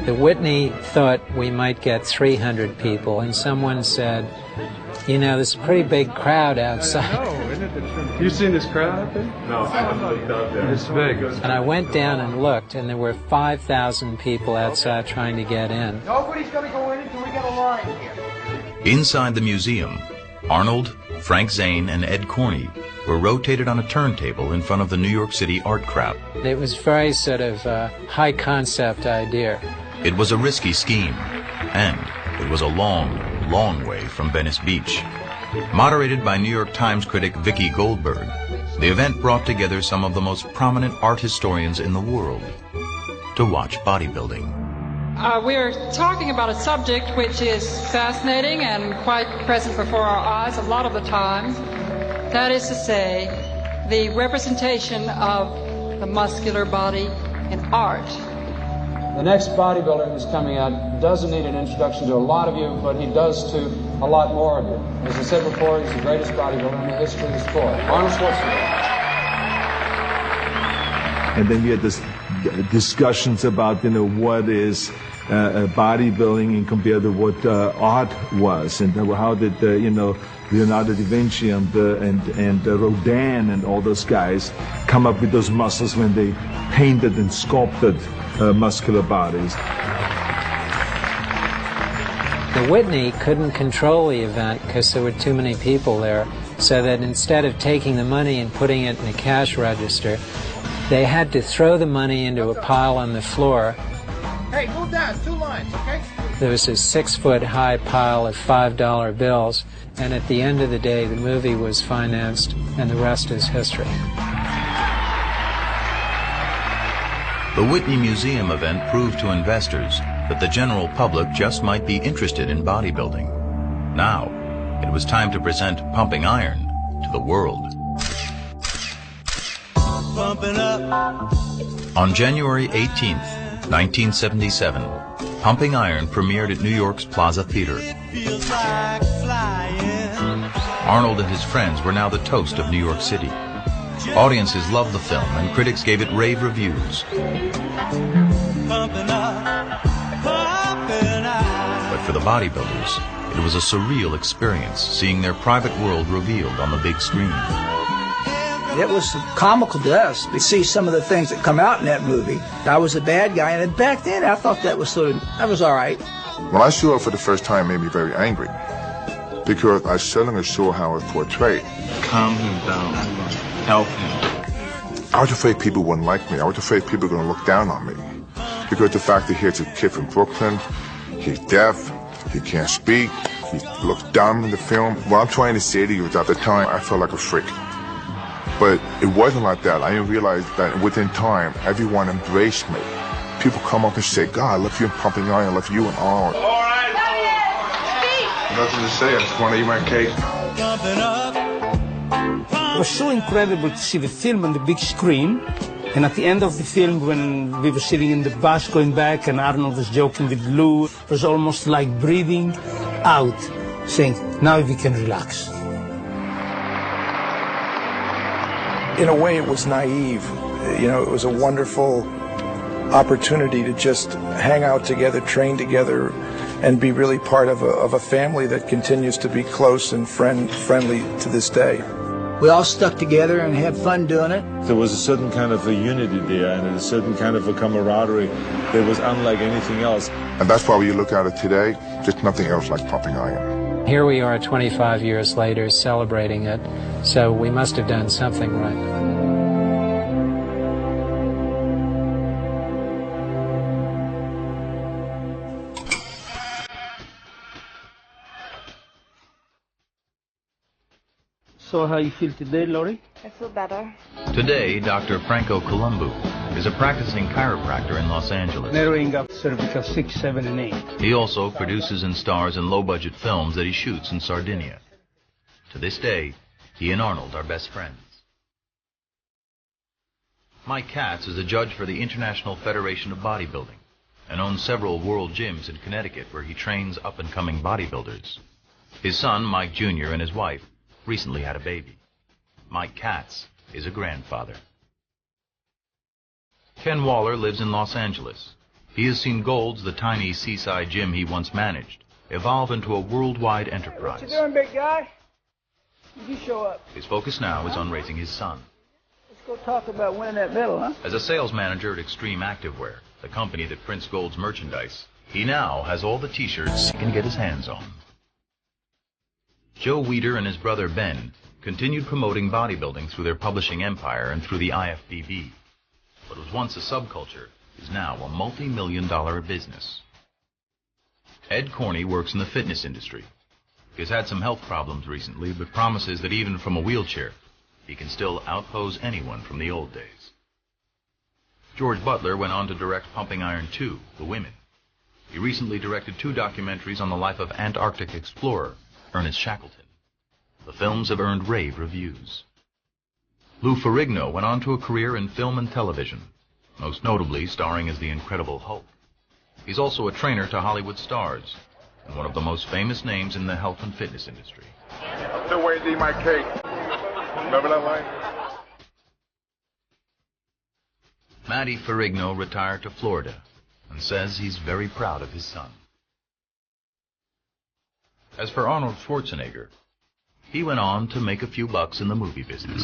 The Whitney thought we might get 300 people, and someone said, there's a pretty big crowd outside. You seen this crowd out there? No, I haven't looked out there. It's big. And I went down and looked, and there were 5,000 people outside trying to get in. Nobody's going to go in until we get a line here. Inside the museum, Arnold, Frank Zane, and Ed Corney were rotated on a turntable in front of the New York City art crowd. It was very sort of high-concept idea. It was a risky scheme, and it was a long, long way from Venice Beach. Moderated by New York Times critic Vicki Goldberg, The event brought together some of the most prominent art historians in the world to watch bodybuilding. We're talking about a subject which is fascinating and quite present before our eyes a lot of the time. That is to say, the representation of the muscular body in art. The next bodybuilder who's coming out doesn't need an introduction to a lot of you, but he does to a lot more of you. As I said before, he's the greatest bodybuilder in the history of the sport, Arnold Schwarzenegger. And then we had this discussions about, what is bodybuilding and compared to what art was, and how did, Leonardo da Vinci and Rodin and all those guys come up with those muscles when they painted and sculpted muscular bodies. The Whitney couldn't control the event because there were too many people there, so that instead of taking the money and putting it in a cash register, they had to throw the money into a pile on the floor. Hey, move down, 2 lines, okay? There was a 6-foot-high pile of $5 bills, and at the end of the day, the movie was financed, and the rest is history. The Whitney Museum event proved to investors that the general public just might be interested in bodybuilding. Now, it was time to present pumping iron to the world. Pumping up. On January 18th, 1977, Pumping Iron premiered at New York's Plaza Theater. Feels like flying. Arnold and his friends were now the toast of New York City. Audiences loved the film, and critics gave it rave reviews. Pumping up, pumping up. But for the bodybuilders, it was a surreal experience seeing their private world revealed on the big screen. It was comical to us to see some of the things that come out in that movie. I was a bad guy, and back then I thought that was all right. When I saw it for the first time, it made me very angry because I suddenly saw how it was portrayed. Calm him down. Help him. I was afraid people wouldn't like me. I was afraid people were going to look down on me because the fact that here's a kid from Brooklyn, he's deaf, he can't speak, he looks dumb in the film. What I'm trying to say to you is at the time, I felt like a freak. But it wasn't like that. I didn't realize that within time, everyone embraced me. People come up and say, God, I love you in Pumping Iron, I love you and Arnold. All right. Nothing to say, I just want to eat my cake. Pumping up. It was so incredible to see the film on the big screen. And at the end of the film, when we were sitting in the bus going back and Arnold was joking with Lou, it was almost like breathing out, saying, now we can relax. In a way, it was naive. It was a wonderful opportunity to just hang out together, train together, and be really part of a family that continues to be close and friendly to this day. We all stuck together and had fun doing it. There was a certain kind of a unity there and a certain kind of a camaraderie that was unlike anything else. And that's why when you look at it today, there's nothing else like Pumping Iron. Here we are 25 years later celebrating it, so we must have done something right. So how you feel today, Laurie? I feel better. Today, Dr. Franco Columbu is a practicing chiropractor in Los Angeles. Narrowing up cervical 6, 7, and 8. He also produces and stars in low-budget films that he shoots in Sardinia. To this day, he and Arnold are best friends. Mike Katz is a judge for the International Federation of Bodybuilding and owns several world gyms in Connecticut where he trains up-and-coming bodybuilders. His son, Mike Jr., and his wife recently had a baby. Mike Katz is a grandfather. Ken Waller lives in Los Angeles. He has seen Gold's, the tiny seaside gym he once managed, evolve into a worldwide enterprise. What you doing, big guy? You show up. His focus now is on raising his son. Let's go talk about winning that medal, huh? As a sales manager at Extreme Activewear, the company that prints Gold's merchandise, he now has all the t-shirts he can get his hands on. Joe Weider and his brother Ben continued promoting bodybuilding through their publishing empire and through the IFBB. What was once a subculture is now a multi-million-dollar business. Ed Corney works in the fitness industry. He has had some health problems recently, but promises that even from a wheelchair, he can still outpose anyone from the old days. George Butler went on to direct Pumping Iron 2, The Women. He recently directed 2 documentaries on the life of Antarctic explorer Ernest Shackleton. The films have earned rave reviews. Lou Ferrigno went on to a career in film and television, most notably starring as the Incredible Hulk. He's also a trainer to Hollywood stars, and one of the most famous names in the health and fitness industry. The way they eat my cake. Remember that line? Matty Ferrigno retired to Florida and says he's very proud of his son. As for Arnold Schwarzenegger, he went on to make a few bucks in the movie business.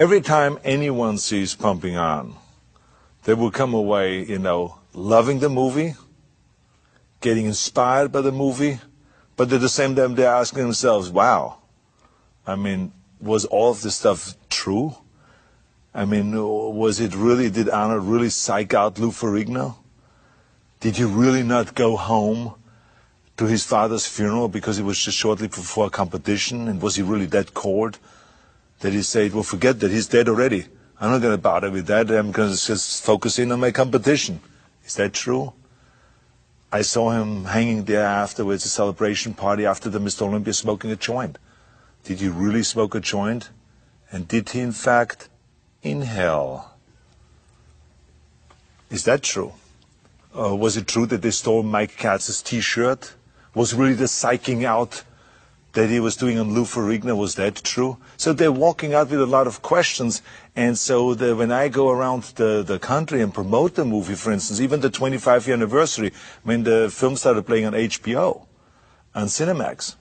Every time anyone sees Pumping On, they will come away, loving the movie, getting inspired by the movie, but at the same time they're asking themselves, wow, was all of this stuff true? Did Arnold really psych out Lou Ferrigno? Did he really not go home to his father's funeral because it was just shortly before a competition? And was he really that cold that he said, well, forget that, he's dead already. I'm not going to bother with that. I'm going to just focus in on my competition. Is that true? I saw him hanging there afterwards, a celebration party after the Mr. Olympia, smoking a joint. Did he really smoke a joint? And did he, in fact, inhale? Is that true? Was it true that they stole Mike Katz's T-shirt? Was really the psyching out that he was doing on Lou Ferrigno, was that true? So they're walking out with a lot of questions. And so when I go around the country and promote the movie, for instance, even the 25-year anniversary, when the film started playing on HBO, on Cinemax,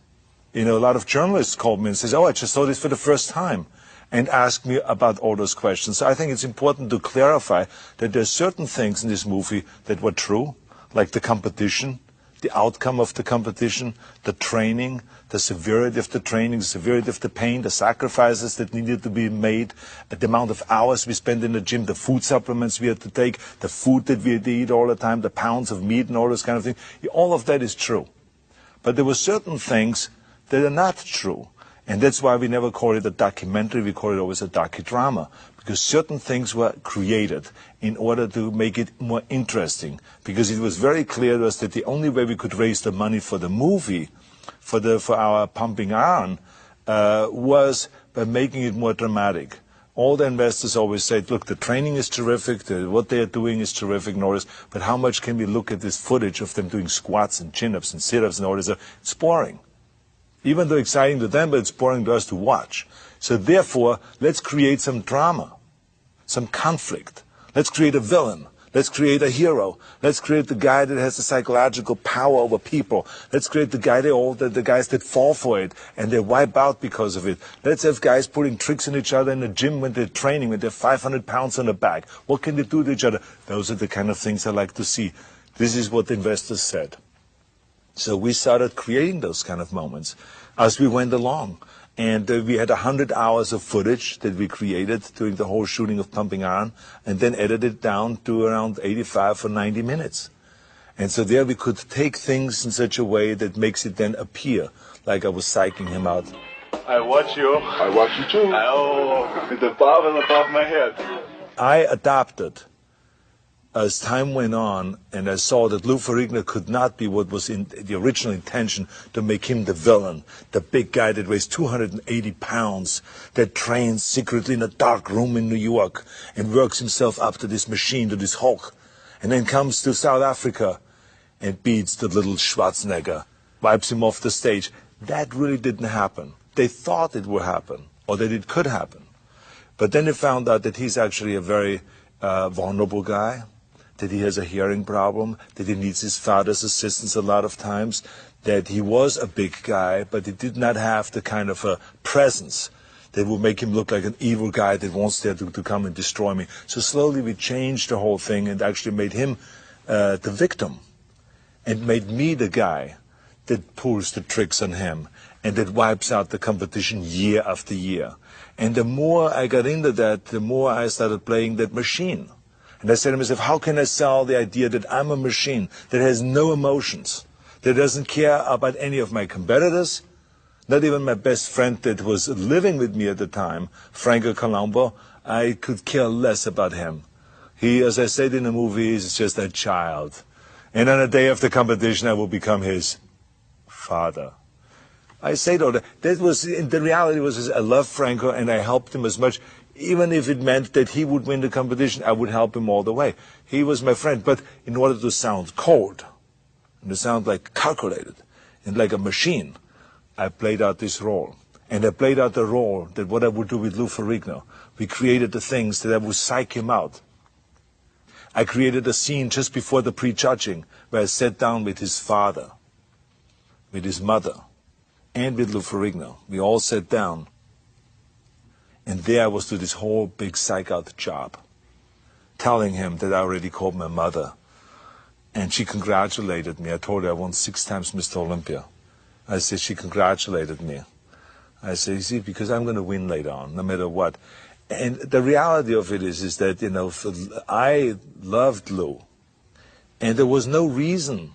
a lot of journalists called me and says, oh, I just saw this for the first time, and asked me about all those questions. So I think it's important to clarify that there are certain things in this movie that were true, like the competition, the outcome of the competition, the training, the severity of the training, the severity of the pain, the sacrifices that needed to be made, the amount of hours we spent in the gym, the food supplements we had to take, the food that we had to eat all the time, the pounds of meat and all those kind of things. All of that is true. But there were certain things that are not true. And that's why we never call it a documentary, we call it always a docudrama. Because certain things were created in order to make it more interesting. Because it was very clear to us that the only way we could raise the money for the movie, for our Pumping Iron, was by making it more dramatic. All the investors always say, look, the training is terrific, what they are doing is terrific, and all this, but how much can we look at this footage of them doing squats and chin-ups and sit-ups and all this? It's boring. Even though exciting to them, but it's boring to us to watch. So therefore, let's create some drama, some conflict. Let's create a villain. Let's create a hero. Let's create the guy that has the psychological power over people. Let's create the guys that fall for it and they wipe out because of it. Let's have guys pulling tricks on each other in the gym when they're training, when they're 500 pounds on the back. What can they do to each other? Those are the kind of things I like to see. This is what the investors said. So we started creating those kind of moments as we went along. And we had 100 hours of footage that we created during the whole shooting of Pumping Iron, and then edited down to around 85 or 90 minutes. And so there we could take things in such a way that makes it then appear like I was psyching him out. I watch you. I watch you too. Oh, with the bob on the top of my head. I adapted as time went on, and I saw that Lou Ferrigno could not be what was in the original intention, to make him the villain, the big guy that weighs 280 pounds, that trains secretly in a dark room in New York and works himself up to this machine, to this Hulk. and then comes to South Africa and beats the little Schwarzenegger, wipes him off the stage. That really didn't happen. They thought it would happen, or that it could happen. But then they found out that he's actually a very vulnerable guy, that he has a hearing problem, that he needs his father's assistance a lot of times, that he was a big guy, but he did not have the kind of a presence that would make him look like an evil guy that wants there to come and destroy me. So slowly we changed the whole thing and actually made him the victim, and made me the guy that pulls the tricks on him and that wipes out the competition year after year. And the more I got into that, the more I started playing that machine. And I said to myself, how can I sell the idea that I'm a machine that has no emotions, that doesn't care about any of my competitors, not even my best friend that was living with me at the time, Franco Colombo. I could care less about him. He, as I said in the movie, is just a child. And on the day of the competition, I will become his father. I say though, that was, the reality was, I love Franco and I helped him as much. Even if it meant that he would win the competition, I would help him all the way. He was my friend. But in order to sound cold, and to sound like calculated, and like a machine, I played out this role. And I played out the role that what I would do with Lou Ferrigno. We created the things that I would psych him out. I created a scene just before the prejudging where I sat down with his father, with his mother, and with Lou Ferrigno. We all sat down. And there I was to this whole big psych-out job, telling him that I already called my mother. And she congratulated me. I told her I won 6 times Mr. Olympia. I said, she congratulated me. I said, you see, because I'm going to win later on, no matter what. And the reality of it is that, you know, I loved Lou. And there was no reason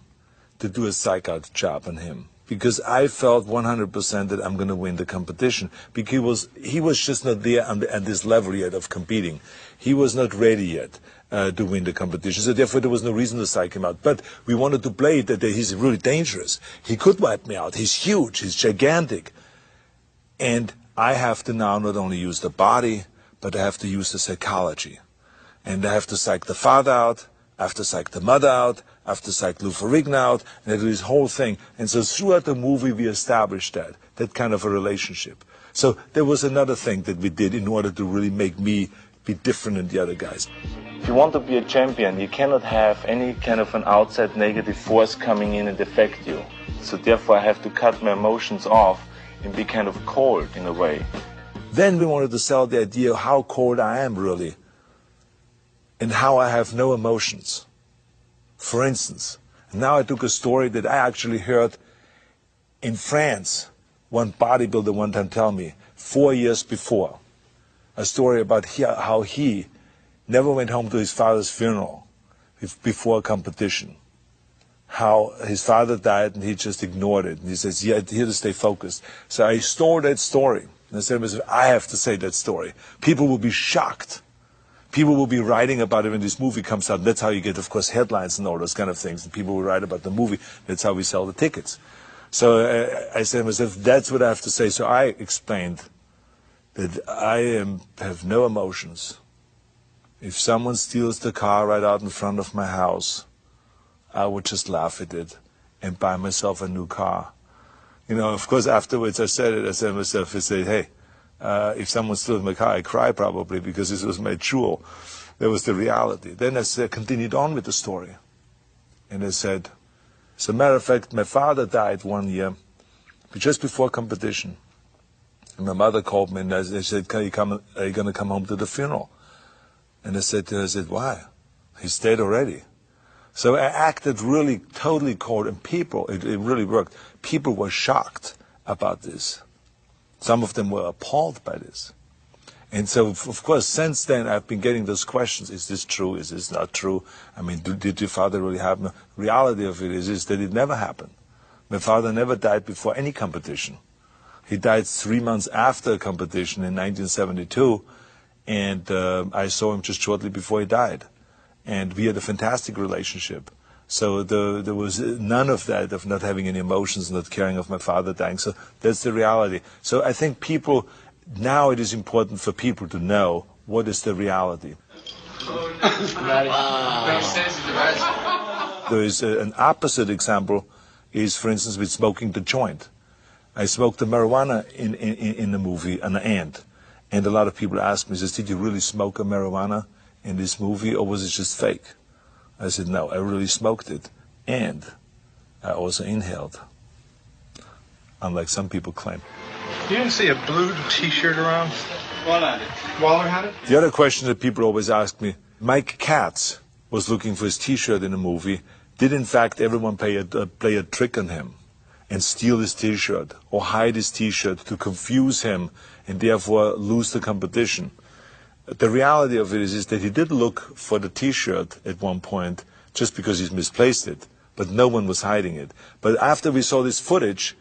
to do a psych-out job on him, because I felt 100% that I'm going to win the competition, because he was just not there at this level yet of competing. He was not ready yet to win the competition, so therefore there was no reason to psych him out. But we wanted to play it that he's really dangerous. He could wipe me out. He's huge. He's gigantic. And I have to now not only use the body, but I have to use the psychology. And I have to psych the father out, I have to psych the mother out, I have to psych Lou Ferrigno out, and I do this whole thing. And so throughout the movie we established that kind of a relationship. So there was another thing that we did in order to really make me be different than the other guys. If you want to be a champion, you cannot have any kind of an outside negative force coming in and affect you. So therefore I have to cut my emotions off and be kind of cold in a way. Then we wanted to sell the idea of how cold I am really, and how I have no emotions. For instance, now I took a story that I actually heard in France. One bodybuilder one time told me, 4 years before, a story about how he never went home to his father's funeral before a competition. How his father died and he just ignored it. And he says, yeah, here to stay focused. So I stole that story. And I said to myself, I have to say that story. People will be shocked. People will be writing about it when this movie comes out. That's how you get, of course, headlines and all those kind of things. And people will write about the movie. That's how we sell the tickets. So I said to myself, that's what I have to say. So I explained that I have no emotions. If someone steals the car right out in front of my house, I would just laugh at it and buy myself a new car. You know, of course, afterwards I said to myself, I said, hey, if someone steals my car, I cry probably because this was my jewel. That was the reality. Then I continued on with the story. And I said, as a matter of fact, my father died 1 year, just before competition. And my mother called me and they said, are you going to come home to the funeral? And I said to her, why? He's dead already. So I acted really totally cold, and people, it really worked. People were shocked about this. Some of them were appalled by this. And so, of course, since then, I've been getting those questions. Is this true? Is this not true? I mean, did your father really happen? The reality of it is that it never happened. My father never died before any competition. He died 3 months after a competition in 1972, and I saw him just shortly before he died. And we had a fantastic relationship. So there was none of that, of not having any emotions, not caring of my father dying. So that's the reality. So I think people, now it is important for people to know what is the reality. There is an opposite example is, for instance, with smoking the joint. I smoked the marijuana in the movie, an ant. And a lot of people ask me, did you really smoke a marijuana in this movie, or was it just fake? I said, no, I really smoked it. And I also inhaled, unlike some people claim. You didn't see a blue T-shirt around? Waller had it? The other question that people always ask me, Mike Katz was looking for his T-shirt in the movie. Did in fact everyone play a trick on him and steal his T-shirt or hide his T-shirt to confuse him and therefore lose the competition? The reality of it is that he did look for the T-shirt at one point just because he's misplaced it, but no one was hiding it. But after we saw this footage,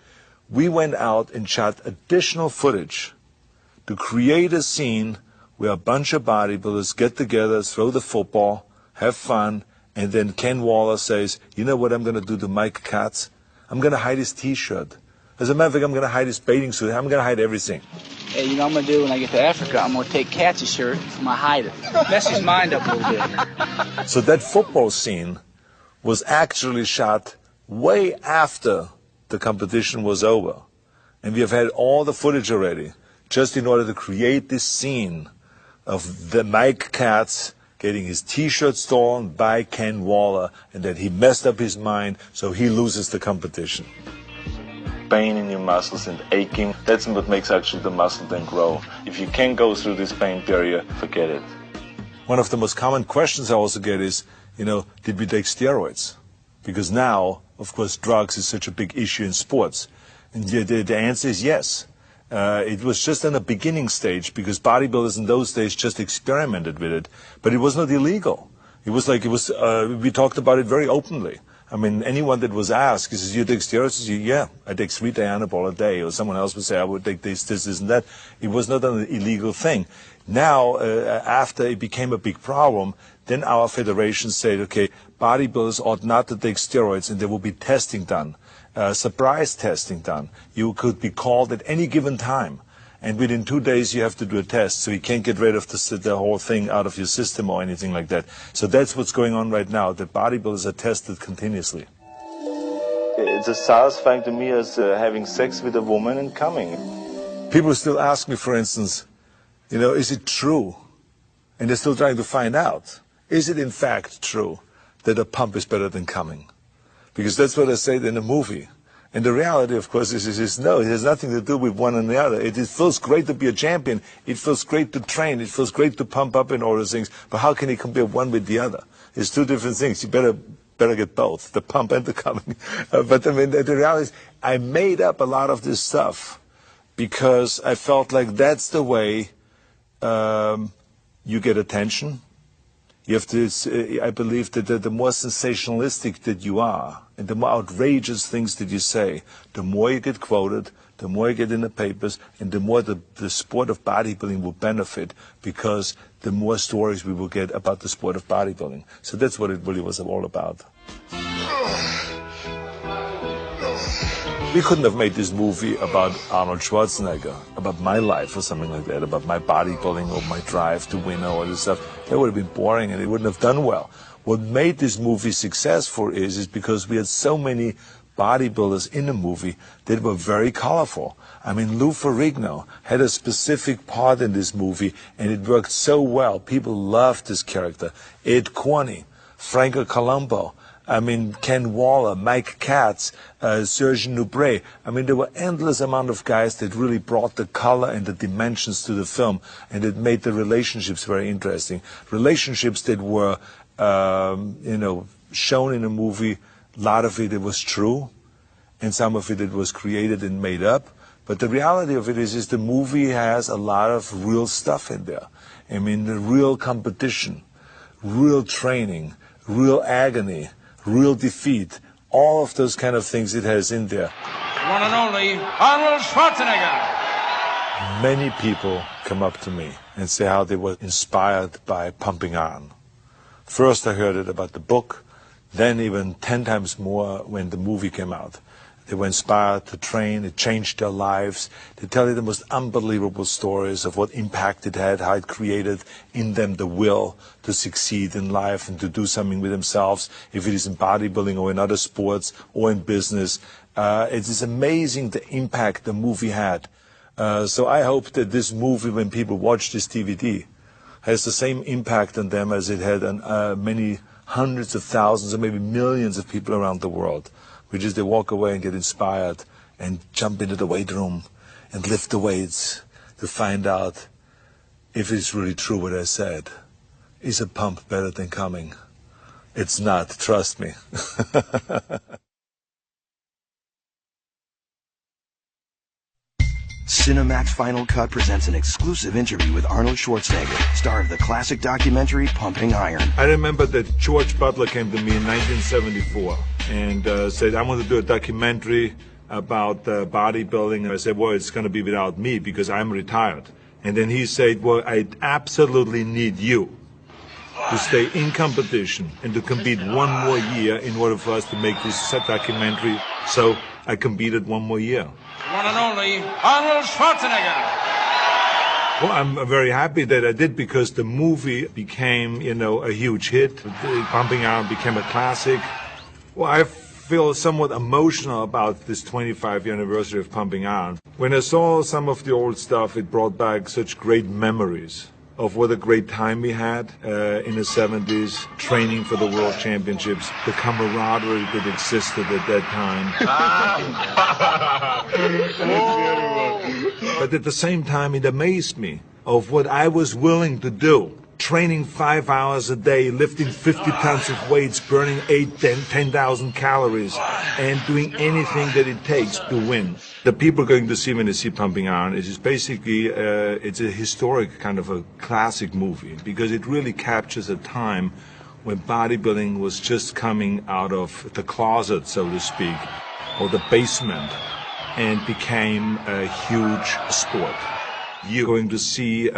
we went out and shot additional footage to create a scene where a bunch of bodybuilders get together, throw the football, have fun, and then Ken Waller says, you know what I'm going to do to Mike Katz? I'm going to hide his T-shirt. As a matter of fact, I'm going to hide his bathing suit. I'm going to hide everything. Hey, you know what I'm going to do when I get to Africa? I'm going to take Katz's shirt. I'm going to hide it. Mess his mind up a little bit. So that football scene was actually shot way after the competition was over. And we have had all the footage already, just in order to create this scene of the Mike Katz getting his T-shirt stolen by Ken Waller, and that he messed up his mind, so he loses the competition. Pain in your muscles and aching, that's what makes actually the muscle then grow. If you can't go through this pain barrier, forget it. One of the most common questions I also get is, did we take steroids? Because now, of course, drugs is such a big issue in sports. And the answer is yes. It was just in the beginning stage because bodybuilders in those days just experimented with it. But it was not illegal. It was we talked about it very openly. I mean, anyone that was asked, he says, you take steroids? Yeah, I take 3 Dianabol a day. Or someone else would say, I would take this, and that. It was not an illegal thing. Now, after it became a big problem, then our federation said, okay, bodybuilders ought not to take steroids, and there will be testing done. Surprise testing done. You could be called at any given time, and within 2 days you have to do a test, so you can't get rid of the whole thing out of your system or anything like that. So that's what's going on right now, that bodybuilders are tested continuously. It's as satisfying to me as having sex with a woman and coming. People still ask me, for instance, is it true? And they're still trying to find out. Is it in fact true that a pump is better than coming? Because that's what I said in the movie. And the reality, of course, is no, it has nothing to do with one and the other. It feels great to be a champion. It feels great to train. It feels great to pump up and all those things. But how can you compare one with the other? It's 2 different things. You better get both, the pump and the coming. But I mean, the reality is I made up a lot of this stuff because I felt like that's the way you get attention. You have to, I believe that the more sensationalistic that you are, and the more outrageous things that you say, the more you get quoted, the more you get in the papers, and the more the sport of bodybuilding will benefit, because the more stories we will get about the sport of bodybuilding. So that's what it really was all about. We couldn't have made this movie about Arnold Schwarzenegger, about my life or something like that, about my bodybuilding or my drive to win or all this stuff. That would have been boring and it wouldn't have done well. What made this movie successful is because we had so many bodybuilders in the movie that were very colorful. I mean, Lou Ferrigno had a specific part in this movie and it worked so well. People loved this character. Ed Corney, Franco Colombo, I mean, Ken Waller, Mike Katz, Serge Nubret. I mean, there were endless amount of guys that really brought the color and the dimensions to the film, and it made the relationships very interesting. Relationships that were, shown in the movie. A lot of it was true, and some of it was created and made up. But the reality of it is the movie has a lot of real stuff in there. I mean, the real competition, real training, real agony, real defeat, all of those kind of things it has in there. One and only Arnold Schwarzenegger. Many people come up to me and say how they were inspired by Pumping Iron. First I heard it about the book, then even 10 times more when the movie came out. They were inspired to train. It changed their lives. They tell you the most unbelievable stories of what impact it had, how it created in them the will to succeed in life and to do something with themselves, if it is in bodybuilding or in other sports or in business. It is amazing the impact the movie had. So I hope that this movie, when people watch this DVD, has the same impact on them as it had on many hundreds of thousands or maybe millions of people around the world, which is they walk away and get inspired and jump into the weight room and lift the weights to find out if it's really true what I said. Is a pump better than coming? It's not, trust me. Cinemax Final Cut presents an exclusive interview with Arnold Schwarzenegger, star of the classic documentary Pumping Iron. I remember that George Butler came to me in 1974 and said, I want to do a documentary about bodybuilding. And I said, well, it's going to be without me because I'm retired. And then he said, well, I absolutely need you to stay in competition and to compete one more year in order for us to make this documentary. So I competed one more year. One and only Arnold Schwarzenegger. Well, I'm very happy that I did because the movie became, a huge hit. Pumping Iron became a classic. Well, I feel somewhat emotional about this 25th anniversary of Pumping Iron. When I saw some of the old stuff, it brought back such great memories of what a great time we had in the 70s, training for the World Championships, the camaraderie that existed at that time. But at the same time, it amazed me of what I was willing to do. Training 5 hours a day, lifting 50 tons of weights, burning 10,000 calories, and doing anything that it takes to win. The people going to see when they see Pumping Iron is basically, it's a historic kind of a classic movie because it really captures a time when bodybuilding was just coming out of the closet, so to speak, or the basement, and became a huge sport. You're going to see,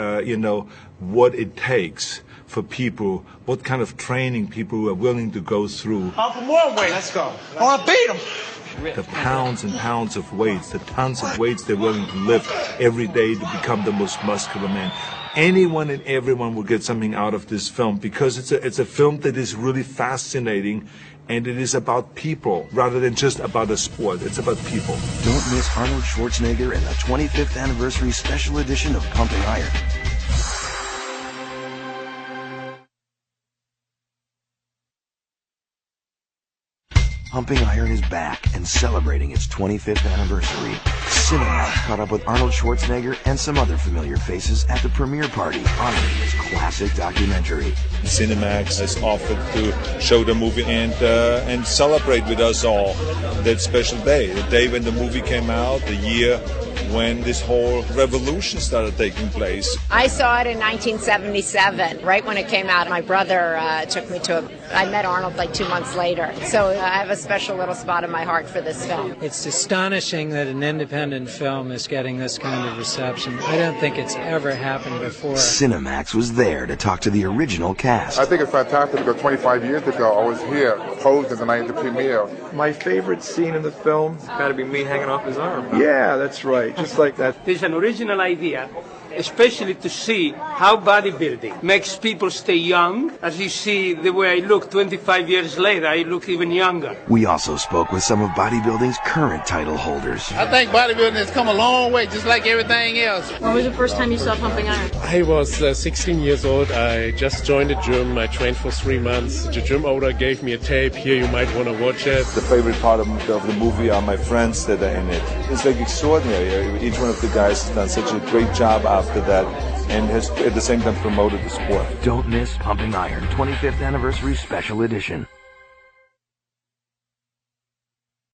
what it takes for people, what kind of training people are willing to go through. Pump more weight. Let's go. I want to beat him. The pounds and pounds of weights, the tons of weights they're willing to lift every day to become the most muscular man. Anyone and everyone will get something out of this film because it's a film that is really fascinating. And it is about people rather than just about a sport. It's about people. Don't miss Arnold Schwarzenegger and the 25th anniversary special edition of Pumping Iron. Pumping Iron is back and celebrating its 25th anniversary. Cinemax caught up with Arnold Schwarzenegger and some other familiar faces at the premiere party honoring his classic documentary. Cinemax has offered to show the movie and celebrate with us all that special day, the day when the movie came out, the year when this whole revolution started taking place. I saw it in 1977, right when it came out. My brother took me to I met Arnold like 2 months later, so I have a special little spot in my heart for this film. It's astonishing that an independent film is getting this kind of reception. I don't think it's ever happened before. Cinemax was there to talk to the original cast. I think it's fantastic because 25 years ago I was here, posing the night of the premiere. My favorite scene in the film Got to be me hanging off his arm. Yeah, that's right. Just like that. There's an original idea, especially to see how bodybuilding makes people stay young. As you see, the way I look 25 years later, I look even younger. We also spoke with some of bodybuilding's current title holders. I think bodybuilding has come a long way, just like everything else. When was the first time you saw Pumping Iron? I was 16 years old. I just joined the gym. I trained for 3 months. The gym owner gave me a tape. Here, you might want to watch it. The favorite part of the movie are my friends that are in it. It's like extraordinary. Each one of the guys has done such a great job after that and has at the same time promoted the sport. Don't miss Pumping Iron 25th Anniversary Special Edition.